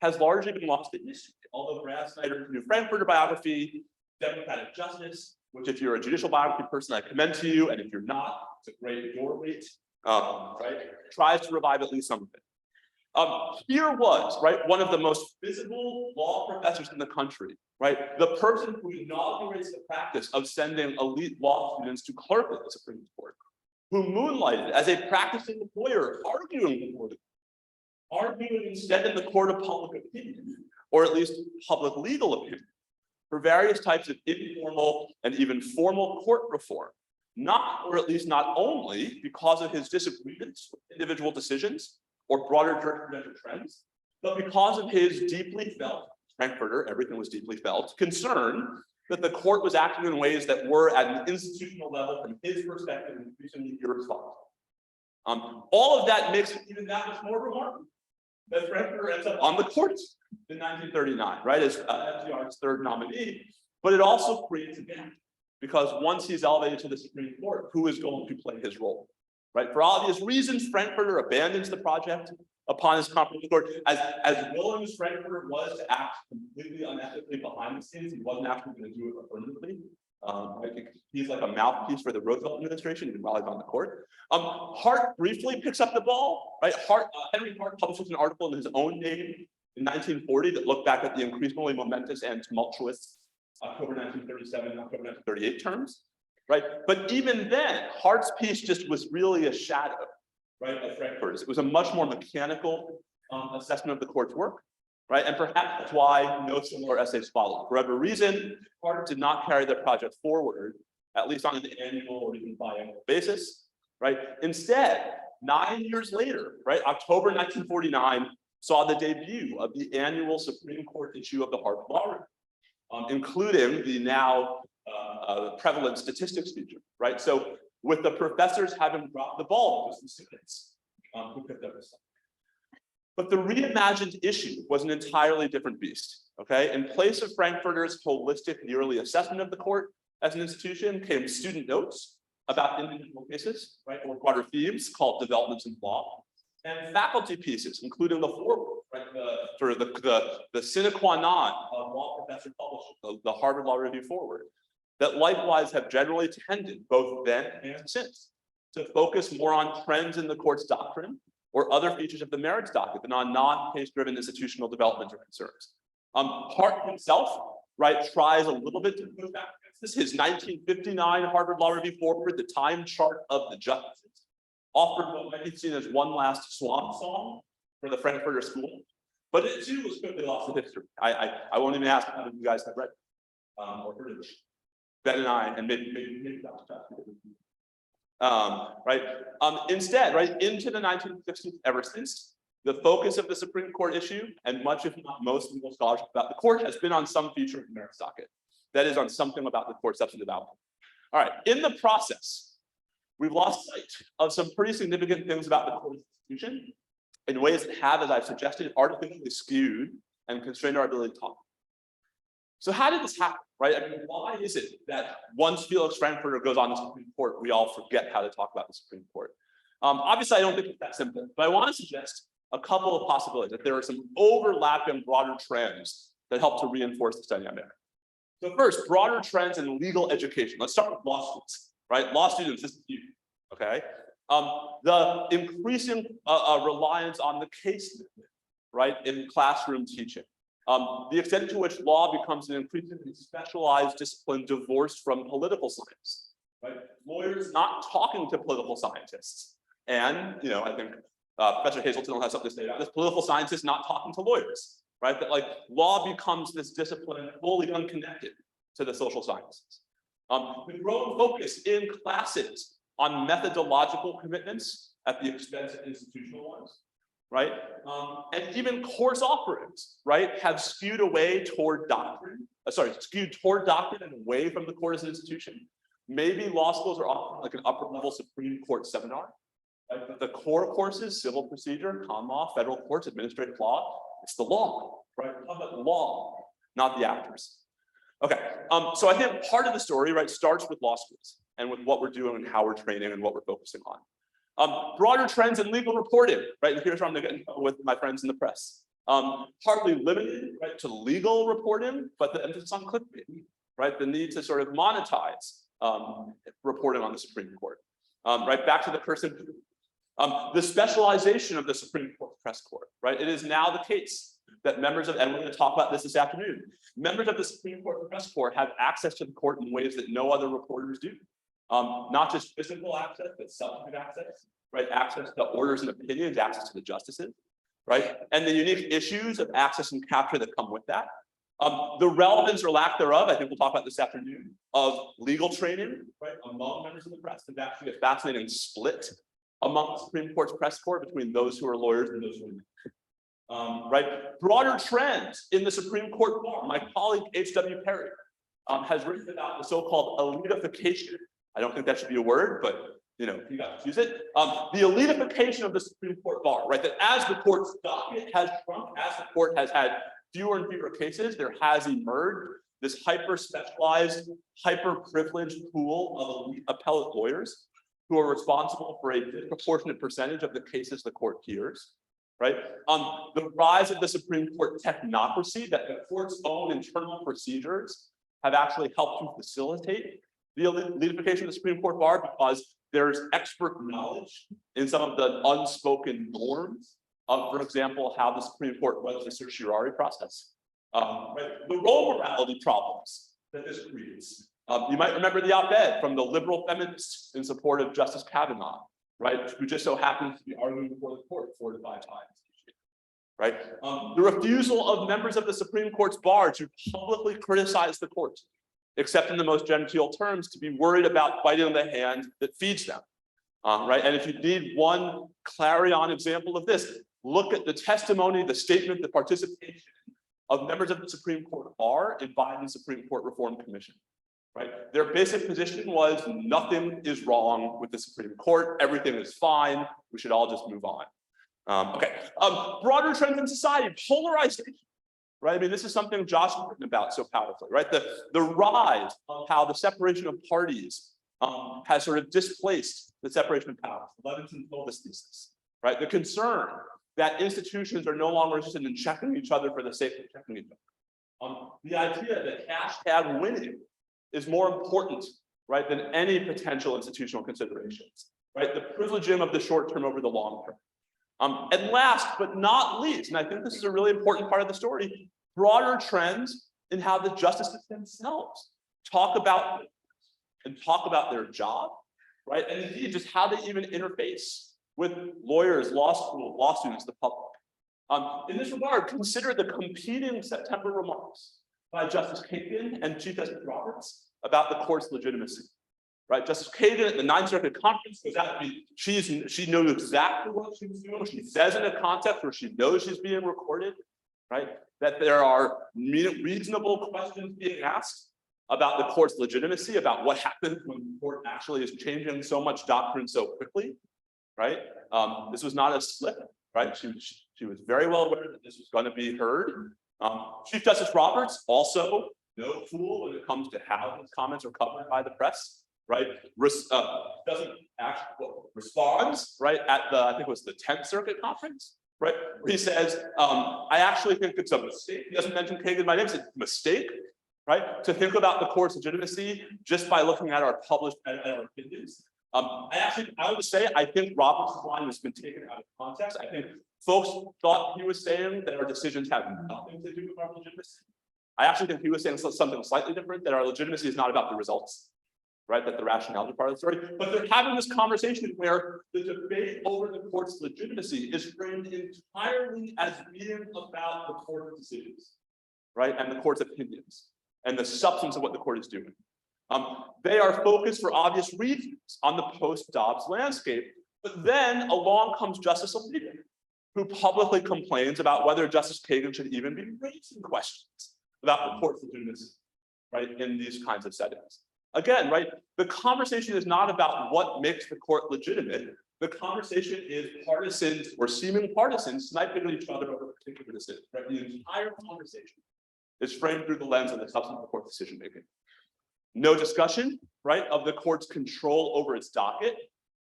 has largely been lost in history. Although Brad Snyder's new Frankfurter biography, Democratic Justice, which if you're a judicial biography person, I commend to you, and if you're not, it's a great door read, right, tries to revive at least some of it. Here was, right, one of the most visible law professors in the country, right, the person who inaugurates the practice of sending elite law students to clerk at the Supreme Court, who moonlighted as a practicing lawyer, arguing before the court, arguing instead in the court of public opinion, or at least public legal opinion, for various types of informal and even formal court reform, not, or at least not only because of his disagreements with individual decisions or broader jurisprudential trends, but because of his deeply felt, Frankfurter, everything was deeply felt, concern that the court was acting in ways that were at an institutional level from his perspective increasingly irresponsible. All of that makes it even that much more remarkable that Frankfurter ends up on the court in 1939, right, as FDR's third nominee, but it also creates a gap, because once he's elevated to the Supreme Court, who is going to play his role, right? For obvious reasons, Frankfurter abandons the project upon his conference with the court. As willing as Frankfurter was to act completely unethically behind the scenes, he wasn't actually going to do it affirmatively. I think he's like a mouthpiece for the Roosevelt administration, even while he's on the court. Hart briefly picks up the ball, right? Henry Hart publishes an article in his own name in 1940 that looked back at the increasingly momentous and tumultuous October 1937 and October 1938 terms, right? But even then, Hart's piece just was really a shadow, right, of Frankfurter's. It was a much more mechanical assessment of the court's work, right? And perhaps that's why no similar essays followed. For whatever reason, Hart did not carry the project forward, at least on an annual or even biannual basis, right? Instead, 9 years later, right, October 1949, saw the debut of the annual Supreme Court issue of the Harvard Law Review, including the now prevalent statistics feature, right? So with the professors having dropped the ball, it was the students who picked up this. But the reimagined issue was an entirely different beast, okay? In place of Frankfurter's holistic yearly assessment of the court as an institution came student notes about individual cases, right, or broader themes called developments in law, and faculty pieces, including the foreword, right, the sine qua non of law professor published, the Harvard Law Review foreword, that likewise have generally tended, both then and since, to focus more on trends in the court's doctrine or other features of the merits docket than on non-case-driven institutional development or concerns. Hart himself, right, tries a little bit to push back against this. His 1959 Harvard Law Review foreword, the time chart of the justices, offered what might be seen as one last swan song for the Frankfurter School, but it too was quickly lost to history. I won't even ask how many of you guys have read or heard of it. Ben and I, and maybe Dr. right? Instead, right, into the 1960s, ever since, the focus of the Supreme Court issue, and much if not most legal scholarship about the court, has been on some feature of the merits docket. That is, on something about the court's substantive outcome. All right, in the process, we've lost sight of some pretty significant things about the court institution in ways that have, as I've suggested, artificially skewed and constrained our ability to talk. So how did this happen, right? I mean, why is it that once Felix Frankfurter goes on the Supreme Court, we all forget how to talk about the Supreme Court? Obviously, I don't think it's that simple, but I want to suggest a couple of possibilities, that there are some overlapping broader trends that help to reinforce this dynamic. So first, broader trends in legal education. Let's start with law students, right? Law students, this is you, okay? The increasing reliance on the case method, right, in classroom teaching. The extent to which law becomes an increasingly specialized discipline divorced from political science, right? Lawyers not talking to political scientists. And, you know, I think Professor Hazelton will have something to say about this, political scientists not talking to lawyers, right? That like law becomes this discipline fully unconnected to the social sciences. The growing focus in classes on methodological commitments at the expense of institutional ones, right? And even course offerings, right, have skewed away toward doctrine, skewed toward doctrine and away from the court as an institution. Maybe law schools are offering like an upper level Supreme Court seminar. Right? But the core courses, civil procedure, common law, federal courts, administrative law, it's the law, right? We're talking about the law, not the actors. Okay, so I think part of the story, right, starts with law schools and with what we're doing and how we're training and what we're focusing on. Broader trends in legal reporting, right? And here's where I'm gonna get in trouble with my friends in the press. Partly limited, right, to legal reporting, but the emphasis on clickbait, right? The need to sort of monetize reporting on the Supreme Court. Right, back to the person. The specialization of the Supreme Court press corps, right? It is now the case that members of, and we're going to talk about this afternoon, members of the Supreme Court press corps have access to the court in ways that no other reporters do. Not just physical access, but substantive access, right? Access to orders and opinions, access to the justices, right? And the unique issues of access and capture that come with that. The relevance or lack thereof, I think we'll talk about this afternoon, of legal training, right, among members of the press. There's actually a fascinating split among the Supreme Court's press corps between those who are lawyers and those who are not. Right, broader trends in the Supreme Court bar. My colleague H.W. Perry has written about the so-called elitification. I don't think that should be a word, but you know, you got to use it. The elitification of the Supreme Court bar, right? That as the court's docket has shrunk, as the court has had fewer and fewer cases, there has emerged this hyper-specialized, hyper-privileged pool of elite appellate lawyers who are responsible for a disproportionate percentage of the cases the court hears, right? The rise of the Supreme Court technocracy, that the court's own internal procedures have actually helped to facilitate the elitification of the Supreme Court bar because there's expert knowledge in some of the unspoken norms of, for example, how the Supreme Court runs the certiorari process. Right? The role morality problems that this creates. You might remember the op-ed from the liberal feminists in support of Justice Kavanaugh, right? Who just so happens to be arguing before the court 4 to 5 times. Right? The refusal of members of the Supreme Court's bar to publicly criticize the court, except in the most genteel terms, to be worried about biting the hand that feeds them. Right, and if you need one clarion example of this, look at the testimony, the statement, the participation of members of the Supreme Court are in Biden's Supreme Court Reform Commission. Right, their basic position was nothing is wrong with the Supreme Court, everything is fine, we should all just move on. Broader trends in society, polarization. Right, I mean, this is something Josh has written about so powerfully. Right, the rise of how the separation of parties has sort of displaced the separation of powers. Levinson told this thesis. Right, the concern that institutions are no longer interested in checking each other for the sake of checking each other. The idea that hashtag winning is more important, right, than any potential institutional considerations. Right, the privileging of the short term over the long term. And last but not least, and I think this is a really important part of the story, broader trends in how the justices themselves talk about their job, right? And indeed, just how they even interface with lawyers, law school, law students, the public. In this regard, consider the competing September remarks by Justice Kagan and Chief Justice Roberts about the court's legitimacy. Right, Justice Kagan at the Ninth Circuit Conference goes out to be, she knows exactly what she was doing. She says in a context where she knows she's being recorded, right? That there are reasonable questions being asked about the court's legitimacy, about what happens when the court actually is changing so much doctrine so quickly, right? This was not a slip, right? She was very well aware that this was going to be heard. Chief Justice Roberts, also no fool when it comes to how his comments are covered by the press. Right, doesn't actually responds right at the, I think it was the 10th Circuit Conference, right? Where he says, I actually think it's a mistake. He doesn't mention Kagan by name, it's a mistake, right? To think about the court's legitimacy just by looking at our published our opinions. I would say I think Roberts' line has been taken out of context. I think folks thought he was saying that our decisions have nothing to do with our legitimacy. I actually think he was saying something slightly different, that our legitimacy is not about the results. Right, that the rationale is part of the story, but they're having this conversation where the debate over the court's legitimacy is framed entirely as being about the court's decisions, right, and the court's opinions, and the substance of what the court is doing. They are focused for obvious reasons on the post-Dobbs landscape, but then along comes Justice Alito, who publicly complains about whether Justice Kagan should even be raising questions about the court's legitimacy, right, in these kinds of settings. Again, right, the conversation is not about what makes the court legitimate. The conversation is partisans or seeming partisans sniping at each other over particular decisions. Right? The entire conversation is framed through the lens of the substance of court decision making. No discussion, right, of the court's control over its docket.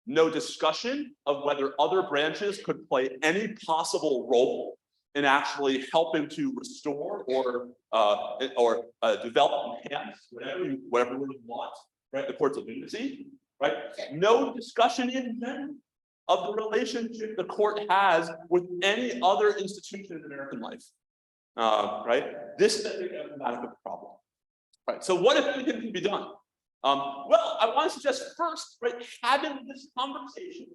No discussion of whether other branches could play any possible role in actually helping to restore or develop, enhance, whatever you want, right? The court's legitimacy, right? No discussion in general of the relationship the court has with any other institution in American life, right? This is a emblematic of the problem, right? So what if anything can be done? Well, I want to suggest first, right, having this conversation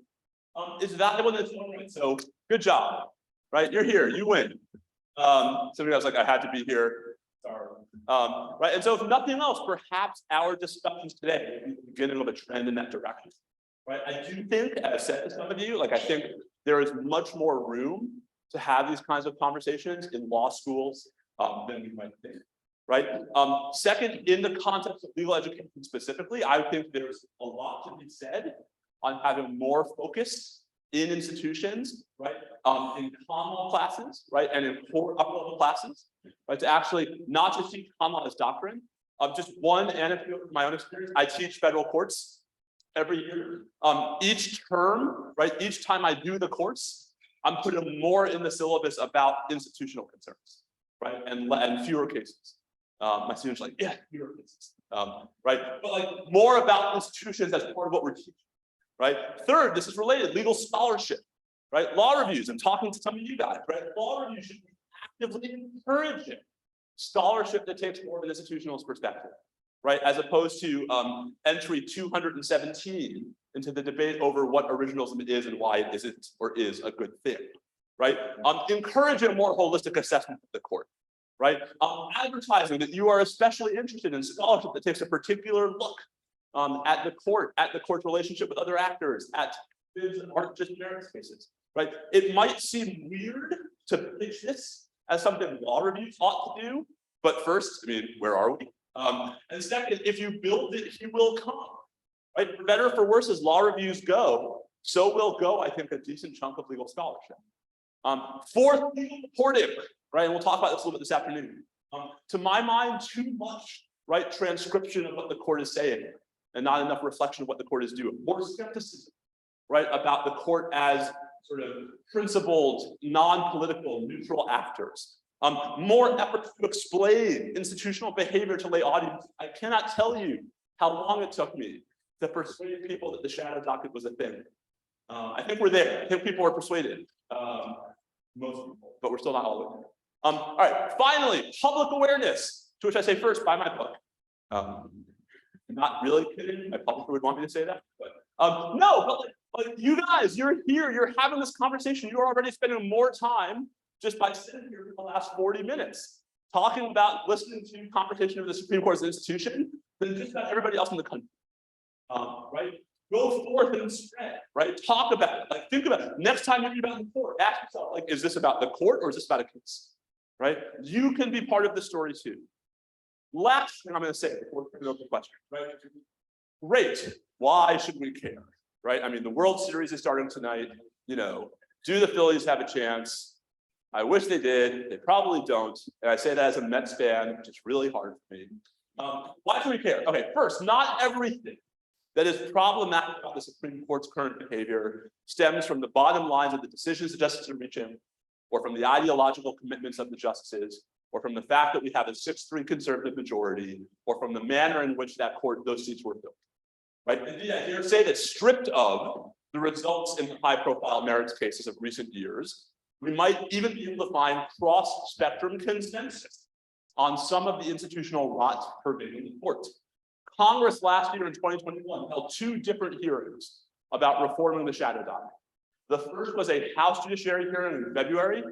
is valuable in its own right. So good job. Right, you're here, you win. Somebody else like, I had to be here. Sorry. Right, and so if nothing else, perhaps our discussions today are beginning of a trend in that direction. Right, I do think, as I said to some of you, like I think there is much more room to have these kinds of conversations in law schools than we might think. Right. Second, in the context of legal education specifically, I think there's a lot to be said on having more focus in institutions, right, in common law classes, right, and in core upper level classes, right, to actually not just teach common law as doctrine. Just one anecdote from my own experience: I teach federal courts every year. Each term, right, each time I do the course, I'm putting more in the syllabus about institutional concerns, right, and fewer cases. My students are like, yeah, fewer cases, right, but like more about institutions as part of what we're teaching. Right. Third, this is related, legal scholarship, right? Law reviews. I'm talking to some of you guys, right? Law reviews should be actively encouraging scholarship that takes more of an institutionalist perspective, right? As opposed to entry 217 into the debate over what originalism is and why it isn't or is a good thing, right? Encouraging a more holistic assessment of the court, right? Advertising that you are especially interested in scholarship that takes a particular look at the court's relationship with other actors, at bids that aren't just merits cases, right? It might seem weird to pitch this as something law reviews ought to do, but first, I mean, where are we? And second, if you build it, he will come, right? For better or for worse, as law reviews go, so will go, I think, a decent chunk of legal scholarship. Fourth, legal reporting, right? And we'll talk about this a little bit this afternoon. To my mind, too much, right, transcription of what the court is saying and not enough reflection of what the court is doing. More skepticism, right, about the court as sort of principled, non-political, neutral actors. More effort to explain institutional behavior to lay audience. I cannot tell you how long it took me to persuade people that the shadow docket was a thing. I think we're there. I think people are persuaded. Most people, but we're still not all there. All right, finally, public awareness, to which I say first, buy my book. Not really kidding. My publisher would want me to say that, but no, but like you guys, you're here, you're having this conversation. You're already spending more time just by sitting here for the last 40 minutes talking about listening to conversation of the Supreme Court as an institution than just about everybody else in the country. Right? Go forth and spread, right? Talk about it. Like, think about it. Next time you read about the court, ask yourself, like, is this about the court or is this about a case? Right? You can be part of the story too. Last thing I'm going to say before we open the question, right? Great. Why should we care? Right? I mean, the World Series is starting tonight. You know, do the Phillies have a chance? I wish they did. They probably don't. And I say that as a Mets fan, which is really hard for me. Why should we care? Okay, first, not everything that is problematic about the Supreme Court's current behavior stems from the bottom lines of the decisions the justices are reaching, or from the ideological commitments of the justices, or from the fact that we have a 6-3 conservative majority, or from the manner in which those seats were filled. Right? Indeed, I dare say that stripped of the results in the high-profile merits cases of recent years, we might even be able to find cross-spectrum consensus on some of the institutional rot pervading the court. Congress last year in 2021 held 2 different hearings about reforming the shadow docket. The first was a House Judiciary hearing in February,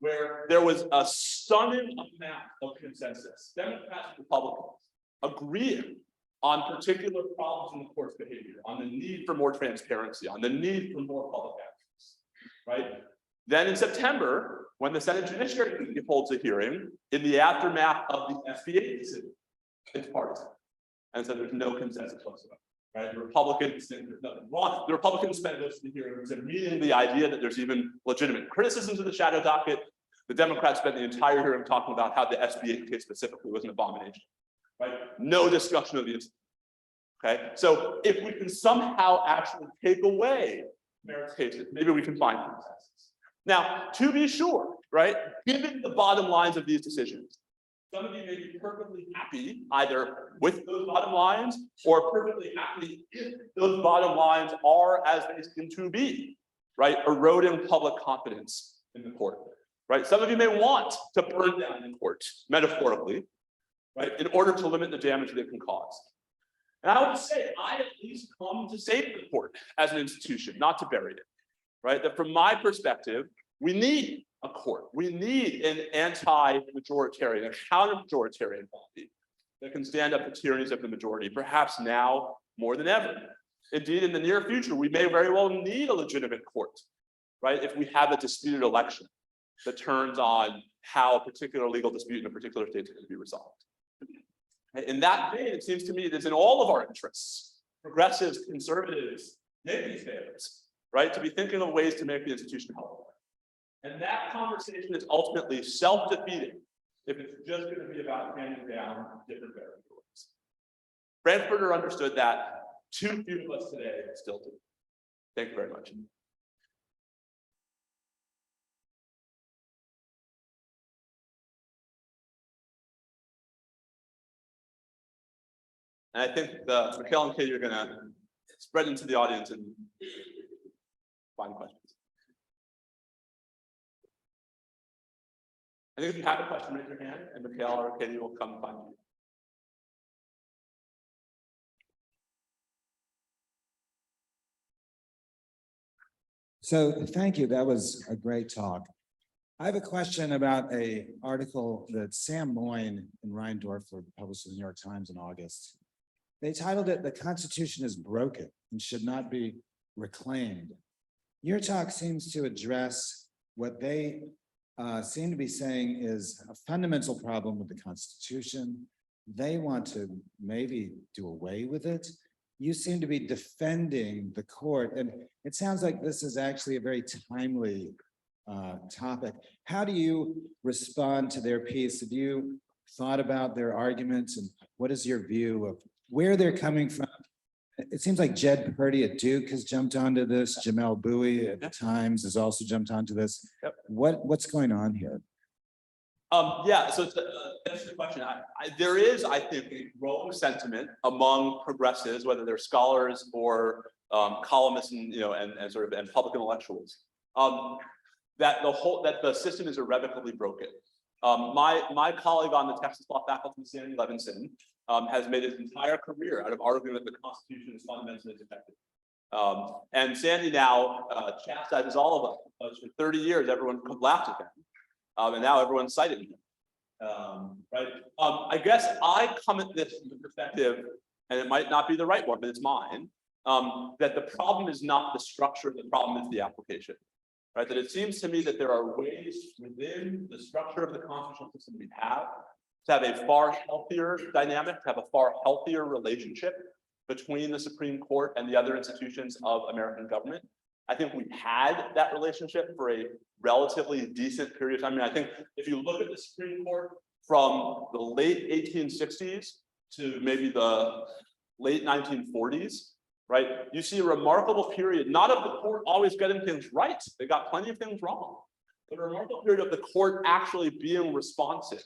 where there was a stunning amount of consensus, Democrats and Republicans, agreeing on particular problems in the court's behavior, on the need for more transparency, on the need for more public access, right? Then in September, when the Senate Judiciary Committee holds a hearing in the aftermath of the SBA decision, it's partisan. And so there's no consensus whatsoever, right? The Republicans think there's nothing wrong. The Republicans spent most of the hearings admitting the idea that there's even legitimate criticisms of the shadow docket. The Democrats spent the entire hearing talking about how the SBA case specifically was an abomination, right? No discussion of the incident. Okay, so if we can somehow actually take away merits cases, maybe we can find consensus. Now, to be sure, right, given the bottom lines of these decisions, some of you may be perfectly happy either with those bottom lines or perfectly happy if those bottom lines are as they seem to be, right, eroding public confidence in the court, right? Some of you may want to burn down the court, metaphorically, right, in order to limit the damage they can cause. And I would say I at least come to save the court as an institution, not to bury it, right? That from my perspective, we need a court. We need an anti-majoritarian, a counter-majoritarian body that can stand up to tyrannies of the majority, perhaps now more than ever. Indeed, in the near future, we may very well need a legitimate court, right? If we have a disputed election that turns on how a particular legal dispute in a particular state is going to be resolved. In that vein, it seems to me it is in all of our interests, progressives, conservatives, naysayers, right, to be thinking of ways to make the institution healthier. And that conversation is ultimately self-defeating if it's just going to be about handing down different variables. Frankfurter understood that. Too few of us today still do. Thank you very much. And I think Mikhail and Katie are going to spread into the audience and find questions. I think if you have a question, raise your hand, and Mikhail or Katie will come find you. So thank you. That was a great talk. I have a question about an article that Sam Moyne and Ryan Dorfler published in the New York Times in August. They titled it, "The Constitution is Broken and Should Not Be Reclaimed." Your talk seems to address what they seem to be saying is a fundamental problem with the Constitution. They want to maybe do away with it. You seem to be defending the court, and it sounds like this is actually a very timely topic. How do you respond to their piece? Have you thought about their arguments, and what is your view of where they're coming from? It seems like Jed Purdy at Duke has jumped onto this. Jamel Bowie at the Times has also jumped onto this. Yep. What's going on here? Yeah, so that's the question. There is, I think, a growing sentiment among progressives, whether they're scholars or columnists and and public intellectuals, that the system is irrevocably broken. My colleague on the Texas law faculty, Sandy Levinson, has made his entire career out of arguing that the Constitution is fundamentally defective. And Sandy now chastises all of us. For 30 years, everyone laughed at him. And now everyone's citing him. Right? I guess I come at this from the perspective, and it might not be the right one, but it's mine, that the problem is not the structure, the problem is the application. Right? That it seems to me that there are ways within the structure of the constitutional system we have to have a far healthier dynamic, to have a far healthier relationship between the Supreme Court and the other institutions of American government. I think we've had that relationship for a relatively decent period of time. I mean, I think if you look at the Supreme Court from the late 1860s to maybe the late 1940s, right? You see a remarkable period, not of the court always getting things right. They got plenty of things wrong, but a remarkable period of the court actually being responsive,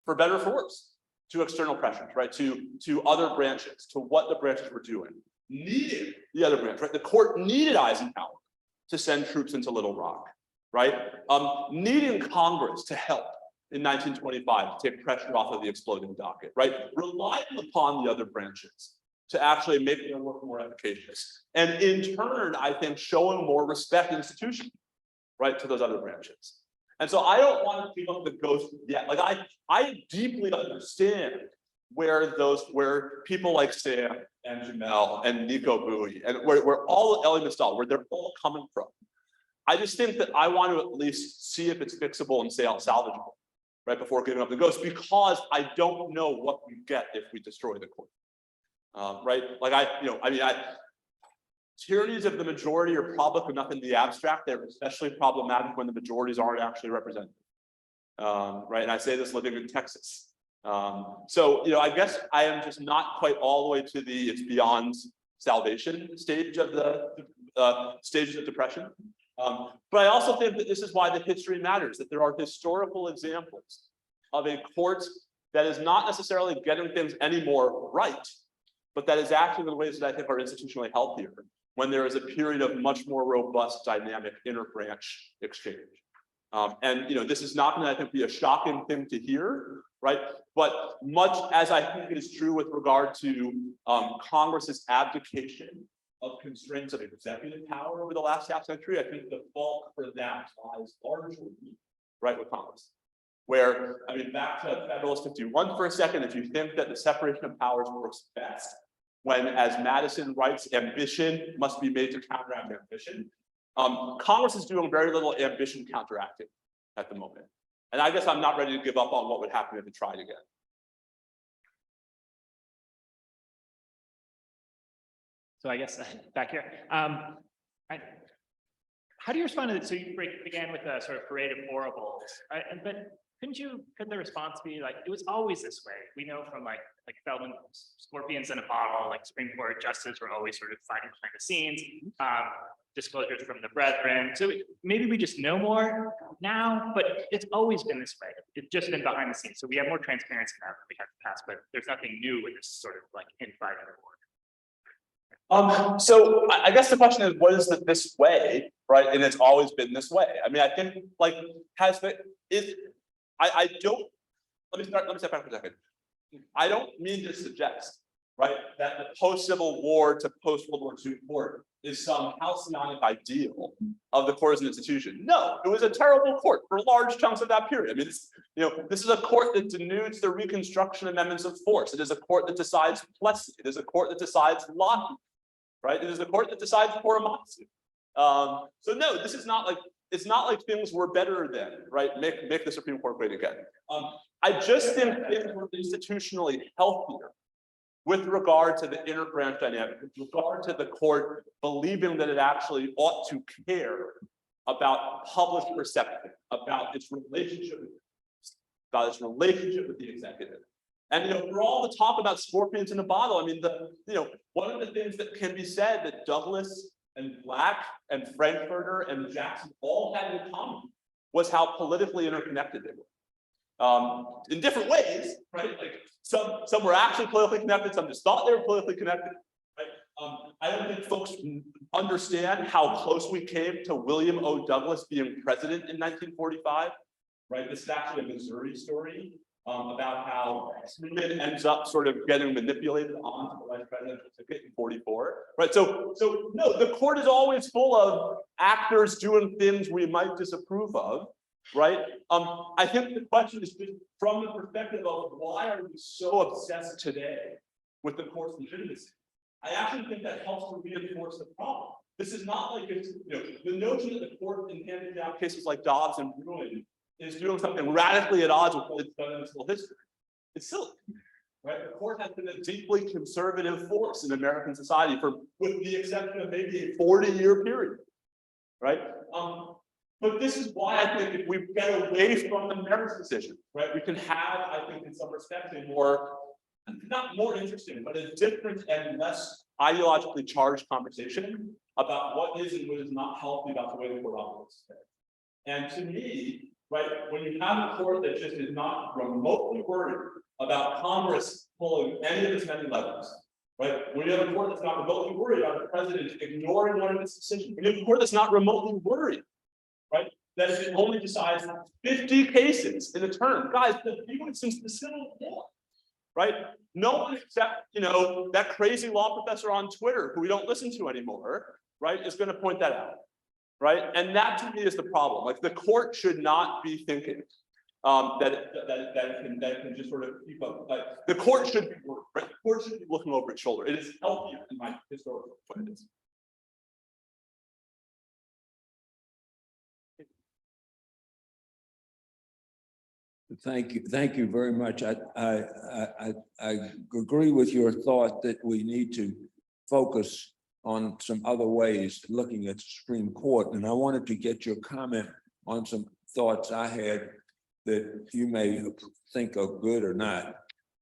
for better or for worse, to external pressures, right? To other branches, to what the branches were doing, needed the other branch, right? The court needed Eisenhower to send troops into Little Rock, right? Needing Congress to help in 1925 to take pressure off of the exploding docket, right? Relying upon the other branches to actually make their work more efficacious. And in turn, I think showing more respect institutionally, right, to those other branches. And so I don't want to keep up the ghost yet. Like I deeply understand where people like Sam and Jamel and Nico Bowie and where all Ellie Mistal, where they're all coming from. I just think that I want to at least see if it's fixable and salvageable, right, before giving up the ghost, because I don't know what we get if we destroy the court. Right? Like tyrannies of the majority are problematic enough in the abstract. They're especially problematic when the majorities aren't actually represented. Right? And I say this living in Texas. So, I guess I am just not quite all the way to the it's beyond salvation stage of the stages of depression. But I also think that this is why the history matters, that there are historical examples of a court that is not necessarily getting things any more right, but that is actually the ways that I think are institutionally healthier when there is a period of much more robust dynamic inter-branch exchange. And this is not going to, I think, be a shocking thing to hear, right? But much as I think it is true with regard to Congress's abdication of constraints of executive power over the last half century, I think the fault for that lies largely right with Congress. Where, I mean, back to Federalist 51 for a second, if you think that the separation of powers works best when, as Madison writes, ambition must be made to counteract ambition, Congress is doing very little ambition counteracting at the moment. And I guess I'm not ready to give up on what would happen if it tried again. So I guess back here, how do you respond to that? So you began with a sort of parade of horribles, right? But couldn't the response be like, it was always this way? We know from like Feldman, scorpions in a bottle, like Supreme Court justices were always sort of fighting behind the scenes, disclosures from the brethren. So maybe we just know more now, but it's always been this way. It's just been behind the scenes. So we have more transparency now than we have in the past, but there's nothing new with this sort of like infighting or war. So I guess the question is, what is this way, right? And it's always been this way. I mean, I think like I don't. Let me step back for a second. I don't mean to suggest, right, that the post-Civil War to post-World War II court is some halcyon ideal of the court as an institution. No, it was a terrible court for large chunks of that period. I mean, this is a court that denudes the Reconstruction amendments of force. It is a court that decides Plessy. It is a court that decides Locke, right? It is a court that decides Korematsu. So no, this is not like, it's not like things were better then, right? Make the Supreme Court great again. I just think things were institutionally healthier with regard to the inter branch dynamic, with regard to the court believing that it actually ought to care about public perception, about its relationship with the executive. And for all the talk about scorpions in a bottle, I mean, one of the things that can be said that Douglas and Black and Frankfurter and Jackson all had in common was how politically interconnected they were. In different ways, right? Like some were actually politically connected, some just thought they were politically connected, right? I don't think folks understand how close we came to William O. Douglas being president in 1945, right? This is actually a Missouri story about how Truman ends up sort of getting manipulated onto the vice presidential ticket in 44, right? So no, the court is always full of actors doing things we might disapprove of, right? I think the question is just from the perspective of why are we so obsessed today with the court's legitimacy? I actually think that helps to reinforce the problem. This is not like it's, the notion that the court in handing down cases like Dobbs and Bruin is doing something radically at odds with what it's done in its whole history. It's silly, right? The court has been a deeply conservative force in American society with the exception of maybe a 40-year period, right? But this is why I think if we get away from the merits decision, right, we can have, I think, in some respects, a more, not more interesting, but a different and less ideologically charged conversation about what is and what is not healthy about the way the court operates today. And to me, right, when you have a court that just is not remotely worried about Congress pulling any of its many levers, right? When you have a court that's not remotely worried about the president ignoring one of its decisions, when you have a court that's not remotely worried, right, that if it only decides 50 cases in a term, guys, the viewed since the Civil War, right? No one except, that crazy law professor on Twitter who we don't listen to anymore, right, is going to point that out. Right, and that to me is the problem. Like the court should not be thinking that it can just sort of keep up. Like the court should be worried, right? The court should be looking over its shoulder. It is healthier in my historical point. It is. Thank you very much. I agree with your thought that we need to focus on some other ways looking at the Supreme Court. And I wanted to get your comment on some thoughts I had that you may think are good or not.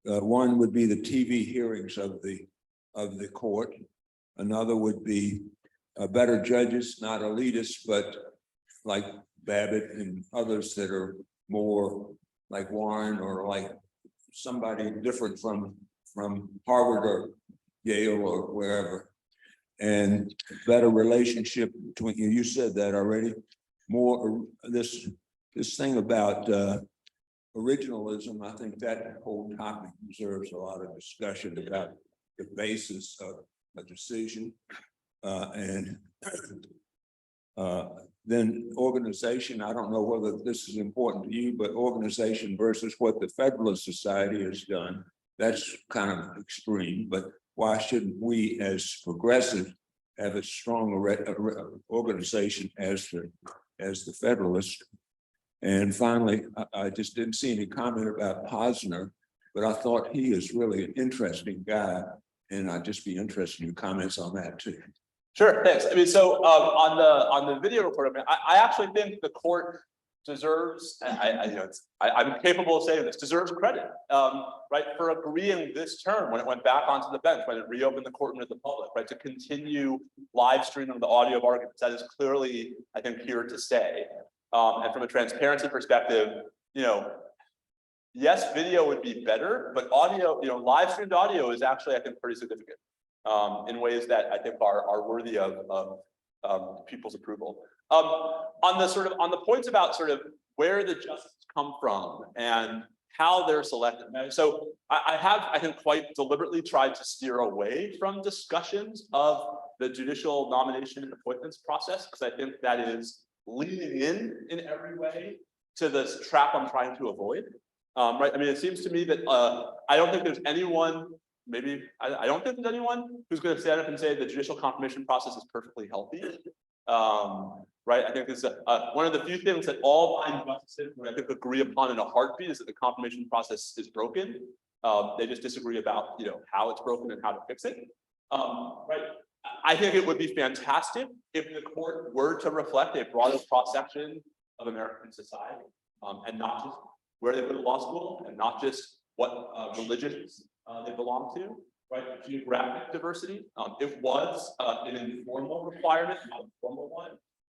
One would be the TV hearings of the court. Another would be better judges, not elitists, but like Babbitt and others that are more like Warren or like somebody different from Harvard or Yale or wherever. And better relationship between you said that already. More this thing about originalism, I think that whole topic deserves a lot of discussion about the basis of a decision. And then organization, I don't know whether this is important to you, but organization versus what the Federalist Society has done, that's kind of extreme, but why shouldn't we as progressive have a strong organization as the Federalist? And finally, I just didn't see any comment about Posner, but I thought he is really an interesting guy. And I'd just be interested in your comments on that too. Sure, thanks. I mean, so on the video recording, I actually think the court deserves, I'm capable of saying this, deserves credit, right, for agreeing this term when it went back onto the bench, when it reopened the courtroom to the public, right, to continue live streaming the audio of arguments. That is clearly, I think, here to stay. And from a transparency perspective, yes, video would be better, but audio, live streamed audio is actually, I think, pretty significant in ways that I think are worthy of people's approval. On the points about sort of where the justice come from and how they're selected. And so I have, I think, quite deliberately tried to steer away from discussions of the judicial nomination and appointments process, because I think that is leaning in every way to this trap I'm trying to avoid. Right. I mean, it seems to me that I don't think there's anyone, maybe I don't think there's anyone who's going to stand up and say the judicial confirmation process is perfectly healthy. Right. I think it's one of the few things that all justices I think agree upon in a heartbeat is that the confirmation process is broken. They just disagree about, you know, how it's broken and how to fix it. Right. I think it would be fantastic if the court were to reflect a broader cross-section of American society, and not just where they go to law school, and not just what religions they belong to, right? Geographic diversity. It was an informal requirement, not a formal one,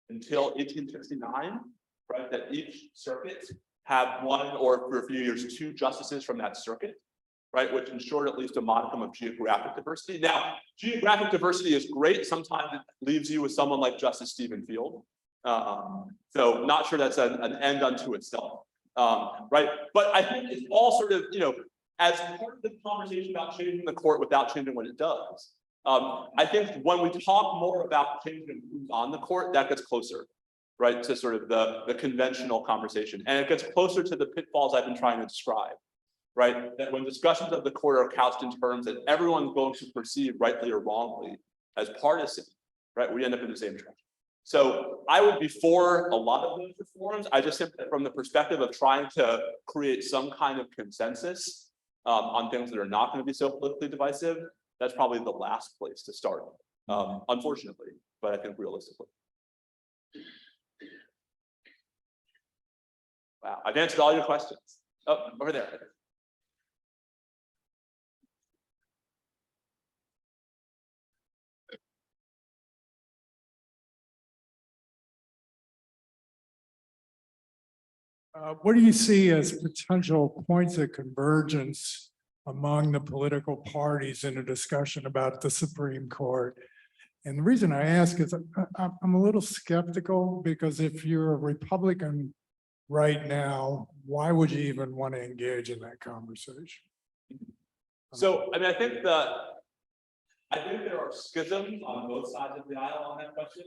until 1869, right? That each circuit had one, or for a few years, two justices from that circuit, right, which ensured at least a modicum of geographic diversity. Now, geographic diversity is great. Sometimes it leaves you with someone like Justice Stephen Field. So not sure that's an end unto itself, right? But I think it's all sort of, you know, as part of the conversation about changing the court without changing what it does. I think when we talk more about changing who's on the court, that gets closer, right, to sort of the conventional conversation. And it gets closer to the pitfalls I've been trying to describe. Right, that when discussions of the court are couched in terms that everyone's going to perceive rightly or wrongly as partisan, right, we end up in the same trap. So I would be for a lot of those reforms. I just think that from the perspective of trying to create some kind of consensus on things that are not going to be so politically divisive, that's probably the last place to start, unfortunately, but I think realistically. Wow, I've answered all your questions. Oh, over there. What do you see as potential points of convergence among the political parties in a discussion about the Supreme Court? And the reason I ask is I'm a little skeptical, because if you're a Republican right now, why would you even want to engage in that conversation? So, I mean, I think there are schisms on both sides of the aisle on that question.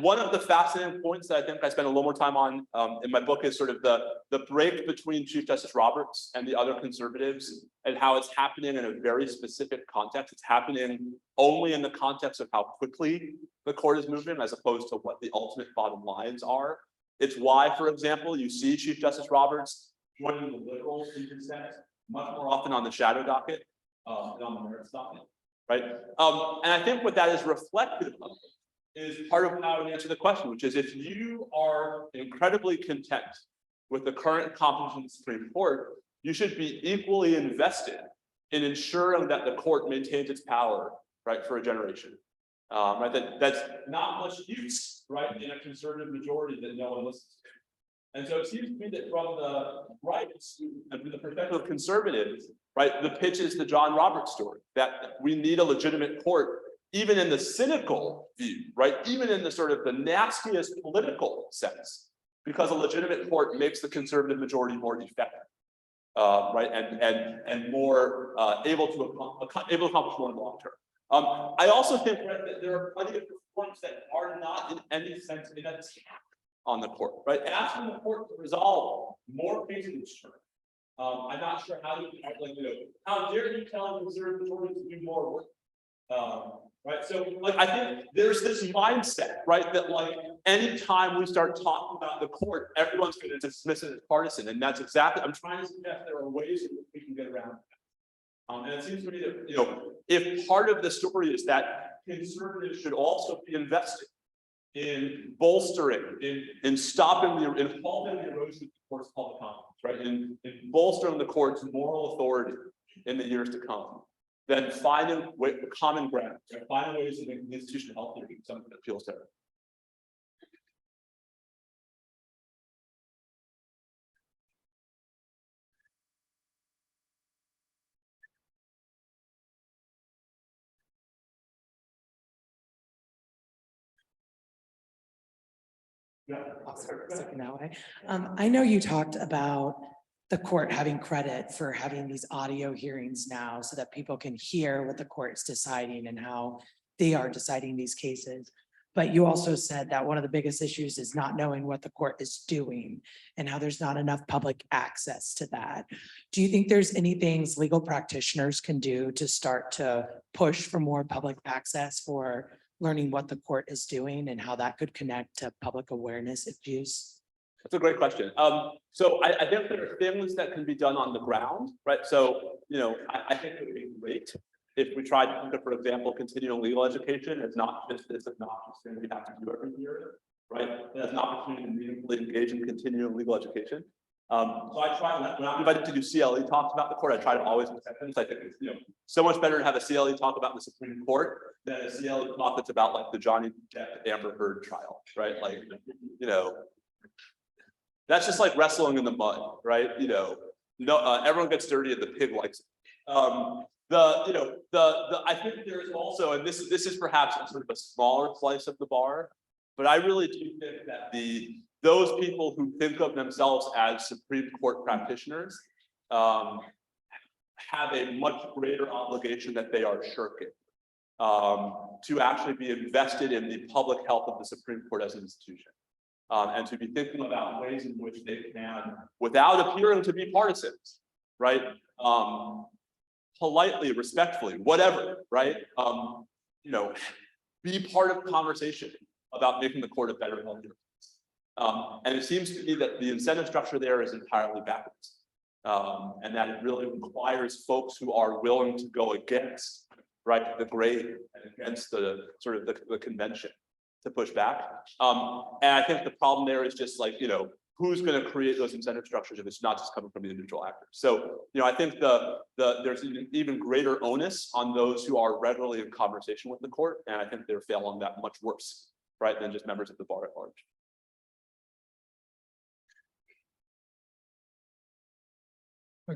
One of the fascinating points that I think I spent a little more time on in my book is sort of the break between Chief Justice Roberts and the other conservatives, and how it's happening in a very specific context. It's happening only in the context of how quickly the court is moving, as opposed to what the ultimate bottom lines are. It's why, for example, you see Chief Justice Roberts joining the liberals in dissent much more often on the shadow docket than on the merits docket, right? And I think what that is reflective of is part of how I would answer the question, which is, if you are incredibly content with the current composition of the Supreme Court, you should be equally invested in ensuring that the court maintains its power, right, for a generation. Right, that's not much use, right, in a conservative majority that no one listens to. And so it seems to me that from the right and from the perspective of conservatives, right, the pitch is the John Roberts story, that we need a legitimate court, even in the cynical view, right, even in the sort of the nastiest political sense, because a legitimate court makes the conservative majority more effective, right, and more able to accomplish more in the long term. I also think, right, that there are plenty of reforms that are not in any sense an attack on the court, right? Asking the court to resolve more cases. I'm not sure how you can actually do it. How dare you tell the conservative majority to do more work? Right. So, like, I think there's this mindset, right, that like anytime we start talking about the court, everyone's going to dismiss it as partisan, and that's exactly. I'm trying to suggest there are ways in which we can get around that. And it seems to me that, you know, if part of the story is that conservatives should also be invested in bolstering, in stopping in halting the erosion of the court's public confidence, right? In bolstering the court's moral authority in the years to come, then finding common ground, right? Finding ways to make the institution healthier, something that feels terrible. I'll start second that way. I know you talked about the court having credit for having these audio hearings now so that people can hear what the court's deciding and how they are deciding these cases. But you also said that one of the biggest issues is not knowing what the court is doing and how there's not enough public access to that. Do you think there's any things legal practitioners can do to start to push for more public access for learning what the court is doing and how that could connect to public awareness issues? That's a great question. So I think there are things that can be done on the ground, right? So, I think it would be great if we tried to, for example, continuing legal education. It's not just this, it's not just thing we have to do every year, right? There's an opportunity to meaningfully engage in continuing legal education. So I try, when I'm invited to do CLE talks about the court, I try to always accept this. I think it's, so much better to have a CLE talk about the Supreme Court than a CLE talk that's about like the Johnny Depp Amber Heard trial, right? Like, that's just like wrestling in the mud, right? Everyone gets dirty and the pig likes it. I think there is also, and this is perhaps sort of a smaller slice of the bar, but I really do think that those people who think of themselves as Supreme Court practitioners have a much greater obligation that they are shirking to actually be invested in the public health of the Supreme Court as an institution. And to be thinking about ways in which they can, without appearing to be partisans, right? Politely, respectfully, whatever, right? Be part of the conversation about making the court a better healthier place. And it seems to me that the incentive structure there is entirely backwards. And that it really requires folks who are willing to go against, right, the grain and against the sort of the convention to push back. And I think the problem there is just like, who's going to create those incentive structures if it's not just coming from the individual actors. So, I think there's an even greater onus on those who are regularly in conversation with the court. And I think they're failing that much worse, right, than just members of the bar at large.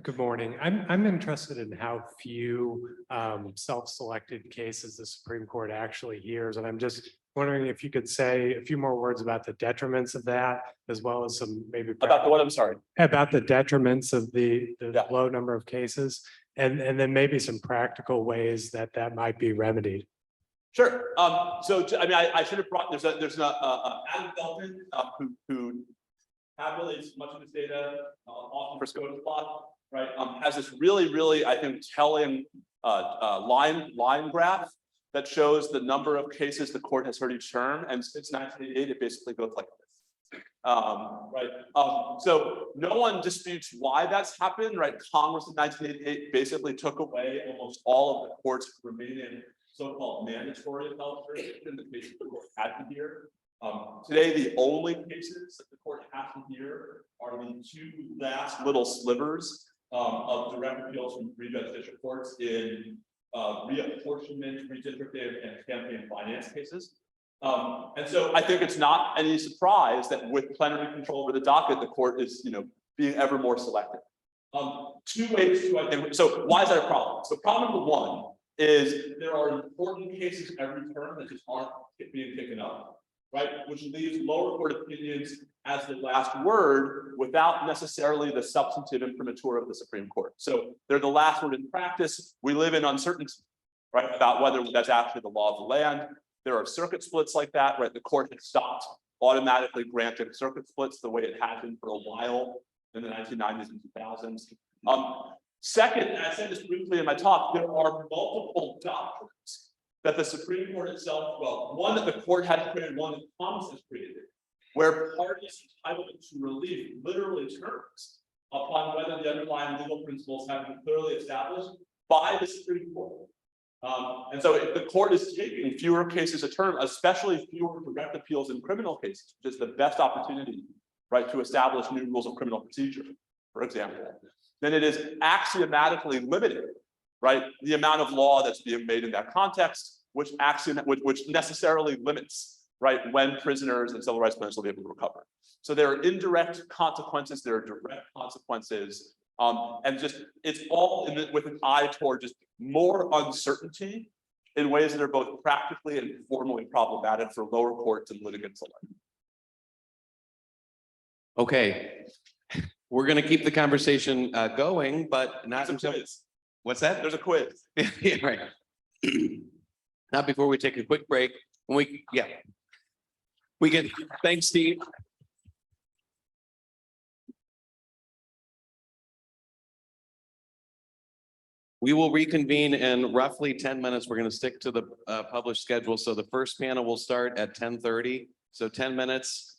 Good morning. I'm interested in how few self-selected cases the Supreme Court actually hears. And I'm just wondering if you could say a few more words about the detriments of that, as well as some maybe About the what? I'm sorry. about the detriments of the low number of cases, and then maybe some practical ways that might be remedied. Sure. So I should have brought. There's an Adam Feldman who tabulates much of this data, often for SCOTUS plot, right? Has this really I think telling line graph that shows the number of cases the court has heard each term, and since 1988 it basically goes like this. Right. So no one disputes why that's happened, right? Congress in 1988 basically took away almost all of the court's remaining so-called mandatory appellate jurisdiction, the cases the court had to hear. Today, the only cases that the court has to hear are the two last little slivers of direct appeals from three-judge district courts in reapportionment, redistricting, and campaign finance cases. And so I think it's not any surprise that with plenary control over the docket, the court is, being ever more selective. Two ways to, I think, so why is that a problem? So problem number one is there are important cases every term that just aren't being taken up, right? Which leaves lower court opinions as the last word without necessarily the substantive imprimatur of the Supreme Court. So they're the last word in practice. We live in uncertainty, right, about whether that's actually the law of the land. There are circuit splits like that, right? The court has stopped automatically granting circuit splits the way it had been for a while in the 1990s and 2000s. Second, and I said this briefly in my talk, there are multiple doctrines that the Supreme Court itself, well, one that the court had created, one that Congress has created, where parties entitled to relief literally turns upon whether the underlying legal principles have been clearly established by the Supreme Court. And so if the court is taking fewer cases a term, especially fewer direct appeals in criminal cases, which is the best opportunity, right, to establish new rules of criminal procedure, for example, then it is axiomatically limited, right, the amount of law that's being made in that context, which necessarily limits, right, when prisoners and civil rights plaintiffs will be able to recover. So there are indirect consequences, there are direct consequences, and just it's all with an eye toward just more uncertainty in ways that are both practically and formally problematic for lower courts and litigants alike. Okay, We're gonna keep the conversation going, but not There's a until, quiz. what's that? There's a quiz. Yeah, right. Not before we take a quick break. When we, yeah. We can, thanks, Steve. We will reconvene in roughly 10 minutes. We're going to stick to the published schedule. So the first panel will start at 10:30. So 10 minutes.